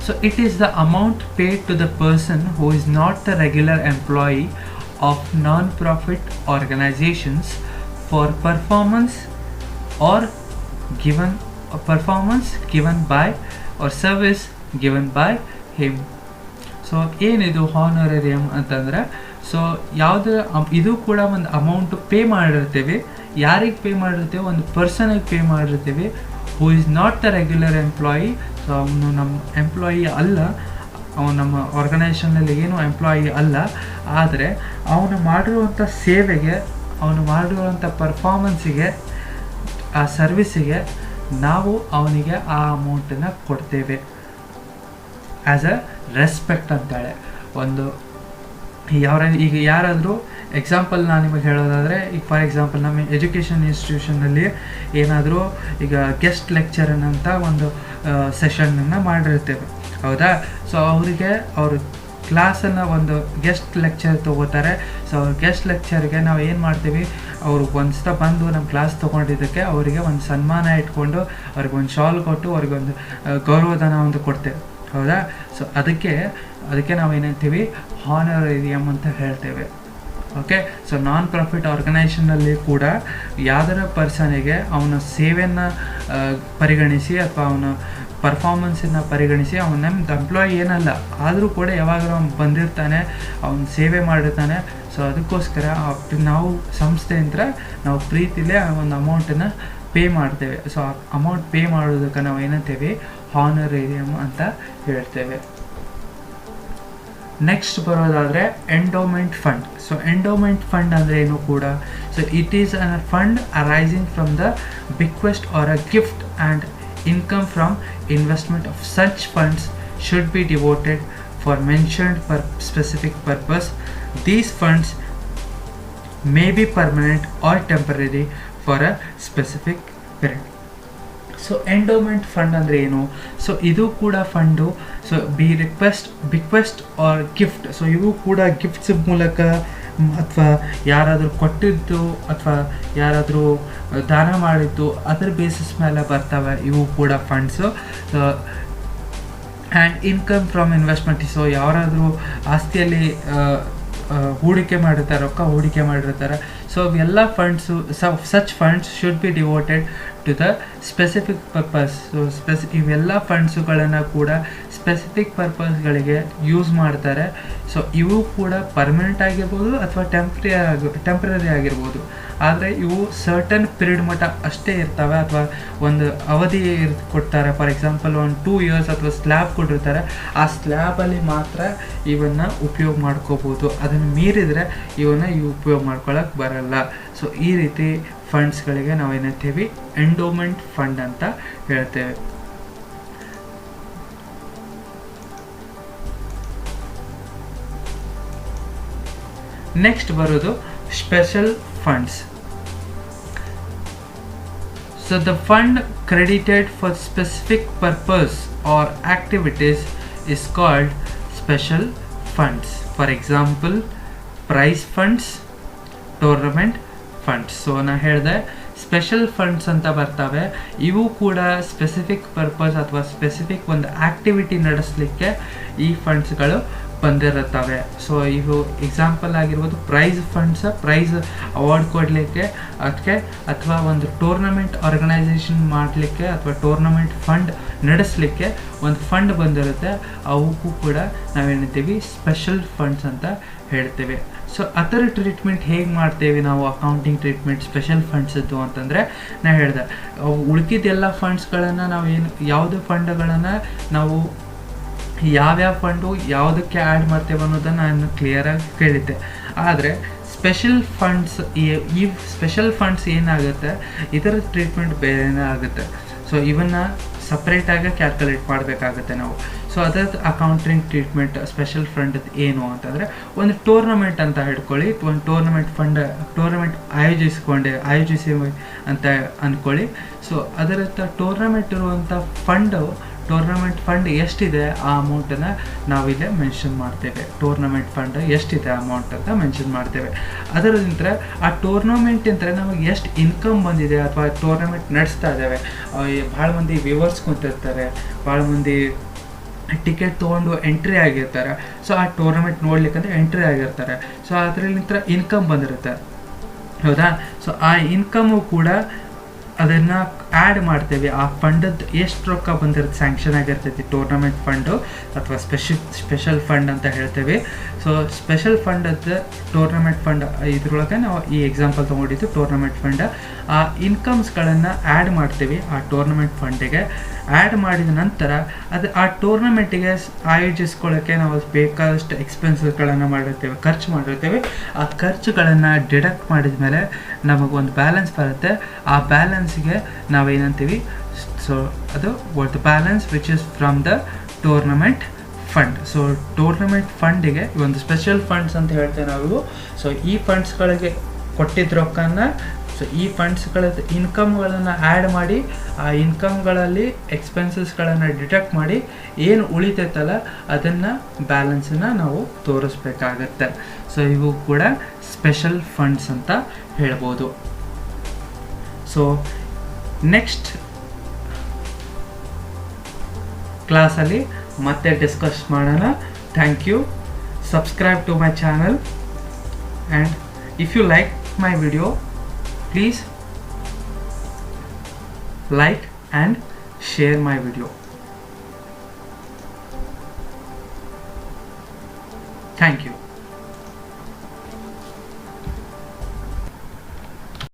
So it is the amount paid to the person who is not the regular employee of non profit organisations for performance given by or service given by him. So ಏನಿದು honorarium ಅಂತಂದರೆ, so ಯಾವುದೇ ಇದು ಕೂಡ ಒಂದು amount pay ಮಾಡಿರ್ತೀವಿ. ಯಾರಿಗೆ pay ಮಾಡಿರ್ತೀವಿ? ಒಂದು ಪರ್ಸನಿಗೆ ಪೇ ಮಾಡಿರ್ತೀವಿ ಹೂ is not the regular employee. So ಅವನು ನಮ್ಮ ಎಂಪ್ಲಾಯಿ ಅಲ್ಲ, ಅವನು ನಮ್ಮ ಆರ್ಗನೈಸೇಷನಲ್ಲಿ ಏನೂ ಎಂಪ್ಲಾಯಿ ಅಲ್ಲ. ಆದರೆ ಅವನು ಮಾಡಿರುವಂಥ ಸೇವೆಗೆ, ಅವನು ಮಾಡಿರುವಂಥ ಪರ್ಫಾರ್ಮೆನ್ಸಿಗೆ, ಆ ಸರ್ವಿಸಿಗೆ ನಾವು ಅವನಿಗೆ ಆ ಅಮೌಂಟನ್ನು ಕೊಡ್ತೇವೆ ಆ್ಯಸ್ ಅ ರೆಸ್ಪೆಕ್ಟ್ ಅಂತೇಳಿ. ಒಂದು ಈಗ ಯಾರಾದರೂ ಎಕ್ಸಾಂಪಲ್ ನಾನು ನಿಮಗೆ ಹೇಳೋದಾದರೆ, ಈಗ ಫಾರ್ ಎಕ್ಸಾಂಪಲ್ ನಮ್ಮ ಎಜುಕೇಷನ್ ಇನ್ಸ್ಟಿಟ್ಯೂಷನಲ್ಲಿ ಏನಾದರೂ ಈಗ ಗೆಸ್ಟ್ ಲೆಕ್ಚರನ್ನಂತ ಒಂದು ಸೆಷನನ್ನು ಮಾಡಿರ್ತೇವೆ, ಹೌದಾ? ಸೊ ಅವರಿಗೆ ಅವರು ಕ್ಲಾಸನ್ನು ಒಂದು ಗೆಸ್ಟ್ ಲೆಕ್ಚರ್ ತೊಗೋತಾರೆ. ಸೊ ಅವ್ರ ಗೆಸ್ಟ್ ಲೆಕ್ಚರ್ಗೆ ನಾವು ಏನು ಮಾಡ್ತೀವಿ, ಅವರು ಒಂದು ಸತ ಬಂದು ನಮ್ಮ ಕ್ಲಾಸ್ ತೊಗೊಂಡಿದ್ದಕ್ಕೆ ಅವರಿಗೆ ಒಂದು ಸನ್ಮಾನ ಇಟ್ಕೊಂಡು ಅವ್ರಿಗೆ ಒಂದು ಶಾಲ್ ಕೊಟ್ಟು ಅವ್ರಿಗೊಂದು ಗೌರವಧನ ಒಂದು ಕೊಡ್ತೇವೆ, ಹೌದಾ? ಸೊ ಅದಕ್ಕೆ ನಾವೇನಂತೀವಿ, ಹಾನರೇರಿಯಮ್ ಅಂತ ಹೇಳ್ತೇವೆ, ಓಕೆ. ಸೊ ನಾನ್ ಪ್ರಾಫಿಟ್ ಆರ್ಗನೈಸೇಷನಲ್ಲಿ ಕೂಡ ಯಾವ್ದಾರ ಪರ್ಸನಿಗೆ ಅವನ ಸೇವೆಯನ್ನು ಪರಿಗಣಿಸಿ ಅಥವಾ ಅವನ ಪರ್ಫಾರ್ಮೆನ್ಸನ್ನು ಪರಿಗಣಿಸಿ ಅವನ ನಮ್ದು ಎಂಪ್ಲಾಯಿ ಏನಲ್ಲ ಆದರೂ ಕೂಡ ಯಾವಾಗಲೂ ಅವ್ನು ಬಂದಿರ್ತಾನೆ, ಅವನು ಸೇವೆ ಮಾಡಿರ್ತಾನೆ. ಸೊ ಅದಕ್ಕೋಸ್ಕರ ನಾವು ಸಂಸ್ಥೆಯಿಂದ ನಾವು ಪ್ರೀತಿಲೇ ಒಂದು ಅಮೌಂಟನ್ನು ಪೇ ಮಾಡ್ತೇವೆ. ಸೊ ಆ ಅಮೌಂಟ್ ಪೇ ಮಾಡೋದಕ್ಕೆ ನಾವು ಏನಂತೇವೆ, ಹಾನರೇರಿಯಮ್ ಅಂತ ಹೇಳ್ತೇವೆ. ನೆಕ್ಸ್ಟ್ ಬರೋದಾದರೆ endowment fund. So endowment fund ಅಂದರೆ ಏನು ಕೂಡ, so it is a fund arising from the bequest or a gift and income from investment of such funds should be devoted for mentioned specific purpose. These funds may be permanent or temporary for a specific period. So endowment fund ಅಂದರೆ ಏನು, so ಇದು ಕೂಡ fund. So bequest or gift, so ಇವು ಕೂಡ gifts ಮೂಲಕ ಅಥವಾ ಯಾರಾದರೂ ಕೊಟ್ಟಿದ್ದು ಅಥವಾ ಯಾರಾದರೂ ದಾನ ಮಾಡಿದ್ದು ಅದರ ಬೇಸಿಸ್ ಮೇಲೆ ಬರ್ತವೆ ಇವು ಕೂಡ funds. And income from investment, so ಯಾರಾದರೂ ಆಸ್ತಿಯಲ್ಲಿ ಹೂಡಿಕೆ ಮಾಡಿರ್ತಾರೆ, ರೊಕ್ಕ ಹೂಡಿಕೆ ಮಾಡಿರ್ತಾರೆ. ಸೊ ಇವೆಲ್ಲ funds such funds should be devoted to the specific purpose. So ಇವೆಲ್ಲ ಫಂಡ್ಸುಗಳನ್ನು ಕೂಡ ಸ್ಪೆಸಿಫಿಕ್ ಪರ್ಪಸ್ಗಳಿಗೆ ಯೂಸ್ ಮಾಡ್ತಾರೆ. ಸೊ ಇವು ಕೂಡ ಪರ್ಮನೆಂಟ್ ಆಗಿರ್ಬೋದು ಅಥವಾ ಟೆಂಪ್ರರಿ ಆಗಿರ್ಬೋದು. ಆದರೆ ಇವು ಸರ್ಟನ್ ಪೀರಿಯಡ್ ಮಟ್ಟ ಅಷ್ಟೇ ಇರ್ತವೆ ಅಥವಾ ಒಂದು ಅವಧಿ ಕೊಡ್ತಾರೆ. ಫಾರ್ ಎಕ್ಸಾಂಪಲ್ ಒಂದು 2 years ಅಥವಾ ಸ್ಲ್ಯಾಬ್ ಕೊಟ್ಟಿರ್ತಾರೆ, ಆ ಸ್ಲ್ಯಾಬಲ್ಲಿ ಮಾತ್ರ ಇವನ್ನು ಉಪಯೋಗ ಮಾಡ್ಕೋಬೋದು. ಅದನ್ನು ಮೀರಿದರೆ ಇವನ್ನು ಉಪಯೋಗ ಮಾಡ್ಕೊಳ್ಳೋಕೆ ಬರಲ್ಲ. ಸೊ ಈ ರೀತಿ ಫಂಡ್ಸ್ಗಳಿಗೆ ನಾವು ಏನಂತೀವಿ, ಎಂಡೋಮೆಂಟ್ ಫಂಡ್ ಅಂತ ಹೇಳ್ತೇವೆ. ನೆಕ್ಸ್ಟ್ ಬರೋದು special funds. So the fund credited for specific purpose or activities is called special funds. For example prize funds, tournament funds. So ನಾನು ಹೇಳಿದೆ ಸ್ಪೆಷಲ್ ಫಂಡ್ಸ್ ಅಂತ ಬರ್ತವೆ. ಇವು ಕೂಡ ಸ್ಪೆಸಿಫಿಕ್ ಪರ್ಪಸ್ ಅಥವಾ ಸ್ಪೆಸಿಫಿಕ್ ಒಂದು ಆ್ಯಕ್ಟಿವಿಟಿ ನಡೆಸಲಿಕ್ಕೆ ಈ ಫಂಡ್ಸ್ಗಳು ಬಂದಿರುತ್ತವೆ. ಸೊ ಇವು ಎಕ್ಸಾಂಪಲ್ ಆಗಿರ್ಬೋದು ಪ್ರೈಸ್ ಫಂಡ್ಸ್, ಪ್ರೈಸ್ ಅವಾರ್ಡ್ ಕೊಡಲಿಕ್ಕೆ ಅದಕ್ಕೆ, ಅಥವಾ ಒಂದು ಟೂರ್ನಮೆಂಟ್ ಆರ್ಗನೈಸೇಷನ್ ಮಾಡಲಿಕ್ಕೆ ಅಥವಾ ಟೂರ್ನಮೆಂಟ್ ಫಂಡ್ ನಡೆಸಲಿಕ್ಕೆ ಒಂದು ಫಂಡ್ ಬಂದಿರುತ್ತೆ. ಅವಕ್ಕೂ ಕೂಡ ನಾವೇನಿದ್ದೀವಿ ಸ್ಪೆಷಲ್ ಫಂಡ್ಸ್ ಅಂತ ಹೇಳ್ತೇವೆ. ಸೊ ಅದರ ಟ್ರೀಟ್ಮೆಂಟ್ ಹೇಗೆ ಮಾಡ್ತೇವೆ ನಾವು, ಅಕೌಂಟಿಂಗ್ ಟ್ರೀಟ್ಮೆಂಟ್ ಸ್ಪೆಷಲ್ ಫಂಡ್ಸದ್ದು ಅಂತಂದರೆ ನಾನು ಹೇಳಿದೆ, ಉಳ್ಕಿದ್ದೆಲ್ಲ ಫಂಡ್ಸ್ಗಳನ್ನು ನಾವು ಯಾವುದೇ ಫಂಡ್ಗಳನ್ನು ನಾವು ಯಾವ್ಯಾವ ಫಂಡು ಯಾವುದಕ್ಕೆ ಆ್ಯಡ್ ಮಾಡ್ತೇವೆ ಅನ್ನೋದನ್ನು ನಾನು ಕ್ಲಿಯರಾಗಿ ಕೇಳಿದ್ದೆ. ಆದರೆ ಸ್ಪೆಷಲ್ ಫಂಡ್ಸ್, ಈ ಸ್ಪೆಷಲ್ ಫಂಡ್ಸ್ ಏನಾಗುತ್ತೆ, ಇದರ ಟ್ರೀಟ್ಮೆಂಟ್ ಬೇರೆನೇ ಆಗುತ್ತೆ. ಸೊ ಇವನ್ನು ಸಪ್ರೇಟಾಗಿ ಕ್ಯಾಲ್ಕುಲೇಟ್ ಮಾಡಬೇಕಾಗುತ್ತೆ ನಾವು. ಸೊ ಅದರದ್ದು ಅಕೌಂಟಿಂಗ್ ಟ್ರೀಟ್ಮೆಂಟ್ ಸ್ಪೆಷಲ್ ಫಂಡ್ ಏನು ಅಂತಂದರೆ, ಒಂದು ಟೂರ್ನಮೆಂಟ್ ಅಂತ ಹಿಡ್ಕೊಳ್ಳಿ, ಒಂದು ಟೂರ್ನಮೆಂಟ್ ಆಯೋಜಿಸಿ ಅಂತ ಅಂದ್ಕೊಳ್ಳಿ. ಸೊ ಅದರತ್ತ ಟೂರ್ನಮೆಂಟ್ ಇರುವಂಥ ಟೂರ್ನಮೆಂಟ್ ಫಂಡ್ ಎಷ್ಟಿದೆ ಆ ಅಮೌಂಟನ್ನು ನಾವಿಲ್ಲೇ ಮೆನ್ಷನ್ ಮಾಡ್ತೇವೆ. ಟೂರ್ನಮೆಂಟ್ ಫಂಡ್ ಎಷ್ಟಿದೆ ಅಮೌಂಟ್ ಅಂತ ಮೆನ್ಷನ್ ಮಾಡ್ತೇವೆ. ಅದರಿಂದ ಆ ಟೂರ್ನಮೆಂಟಿಂದ ನಮಗೆ ಎಷ್ಟು ಇನ್ಕಮ್ ಬಂದಿದೆ ಅಥವಾ ಟೂರ್ನಮೆಂಟ್ ನಡೆಸ್ತಾ ಇದ್ದೇವೆ. ಭಾಳ ಮಂದಿ ವ್ಯೂವರ್ಸ್ ಕುಂತಿರ್ತಾರೆ, ಭಾಳ ಮಂದಿ ಟಿಕೆಟ್ ತೊಗೊಂಡು ಎಂಟ್ರಿ ಆಗಿರ್ತಾರೆ. ಸೊ ಆ ಟೂರ್ನಮೆಂಟ್ ನೋಡ್ಲಿಕ್ಕಂದ್ರೆ ಎಂಟ್ರಿ ಆಗಿರ್ತಾರೆ. ಸೊ ಅದರಿಂದ ಇನ್ಕಮ್ ಬಂದಿರುತ್ತೆ, ಹೌದಾ. ಸೊ ಆ ಇನ್ಕಮು ಕೂಡ ಅದನ್ನು ಆ್ಯಡ್ ಮಾಡ್ತೇವೆ. ಆ ಫಂಡದ್ದು ಎಷ್ಟು ರೊಕ್ಕ ಬಂದಿರುತ್ತೆ, ಸ್ಯಾಂಕ್ಷನ್ ಆಗಿರ್ತೈತಿ ಟೂರ್ನಮೆಂಟ್ ಫಂಡು ಅಥವಾ ಸ್ಪೆಷಲ್ ಫಂಡ್ ಅಂತ ಹೇಳ್ತೇವೆ. ಸೊ ಸ್ಪೆಷಲ್ ಫಂಡದ್ದು ಟೂರ್ನಮೆಂಟ್ ಫಂಡ್ ಇದ್ರೊಳಗೆ ನಾವು ಈ ಎಕ್ಸಾಂಪಲ್ ತೊಗೊಂಡಿದ್ದು ಟೂರ್ನಮೆಂಟ್ ಫಂಡ್. ಆ ಇನ್ಕಮ್ಸ್ಗಳನ್ನು ಆ್ಯಡ್ ಮಾಡ್ತೀವಿ ಆ ಟೂರ್ನಮೆಂಟ್ ಫಂಡಿಗೆ. ಆ್ಯಡ್ ಮಾಡಿದ ನಂತರ ಆ ಟೂರ್ನಮೆಂಟಿಗೆ ಆಯೋಜಿಸ್ಕೊಳ್ಳೋಕ್ಕೆ ನಾವು ಬೇಕಾದಷ್ಟು ಎಕ್ಸ್ಪೆನ್ಸಸ್ಗಳನ್ನು ಖರ್ಚು ಮಾಡಿರ್ತೇವೆ. ಆ ಖರ್ಚುಗಳನ್ನು ಡಿಡಕ್ಟ್ ಮಾಡಿದ ಮೇಲೆ ನಮಗೊಂದು ಬ್ಯಾಲೆನ್ಸ್ ಬರುತ್ತೆ. ಆ ಬ್ಯಾಲೆನ್ಸ್ಗೆ ನಾವೇನಂತೀವಿ, ಸೊ ಅದು the balance which is from the tournament fund. So tournament ಫಂಡಿಗೆ ಒಂದು ಸ್ಪೆಷಲ್ ಫಂಡ್ಸ್ ಅಂತ ಹೇಳ್ತೇವೆ ನಾವು. ಸೊ ಈ ಫಂಡ್ಸ್ಗಳಿಗೆ ಕೊಟ್ಟಿದ್ದ ರೊಕ್ಕನ, ಸೊ ಈ ಫಂಡ್ಸ್ಗಳದ್ದು ಇನ್ಕಮ್ಗಳನ್ನು ಆ್ಯಡ್ ಮಾಡಿ ಆ ಇನ್ಕಮ್ಗಳಲ್ಲಿ ಎಕ್ಸ್ಪೆನ್ಸಸ್ಗಳನ್ನು ಡಿಡಕ್ಟ್ ಮಾಡಿ ಏನು ಉಳಿತೈತಲ್ಲ ಅದನ್ನು ಬ್ಯಾಲೆನ್ಸನ್ನು ನಾವು ತೋರಿಸ್ಬೇಕಾಗತ್ತೆ. ಸೊ ಇವು ಕೂಡ ಸ್ಪೆಷಲ್ ಫಂಡ್ಸ್ ಅಂತ ಹೇಳ್ಬೋದು. ಸೊ ನೆಕ್ಸ್ಟ್ ಕ್ಲಾಸಲ್ಲಿ ಮತ್ತೆ ಡಿಸ್ಕಸ್ ಮಾಡೋಣ. Thank you. Subscribe to my channel and If you like my video, please like and share my video. Thank you.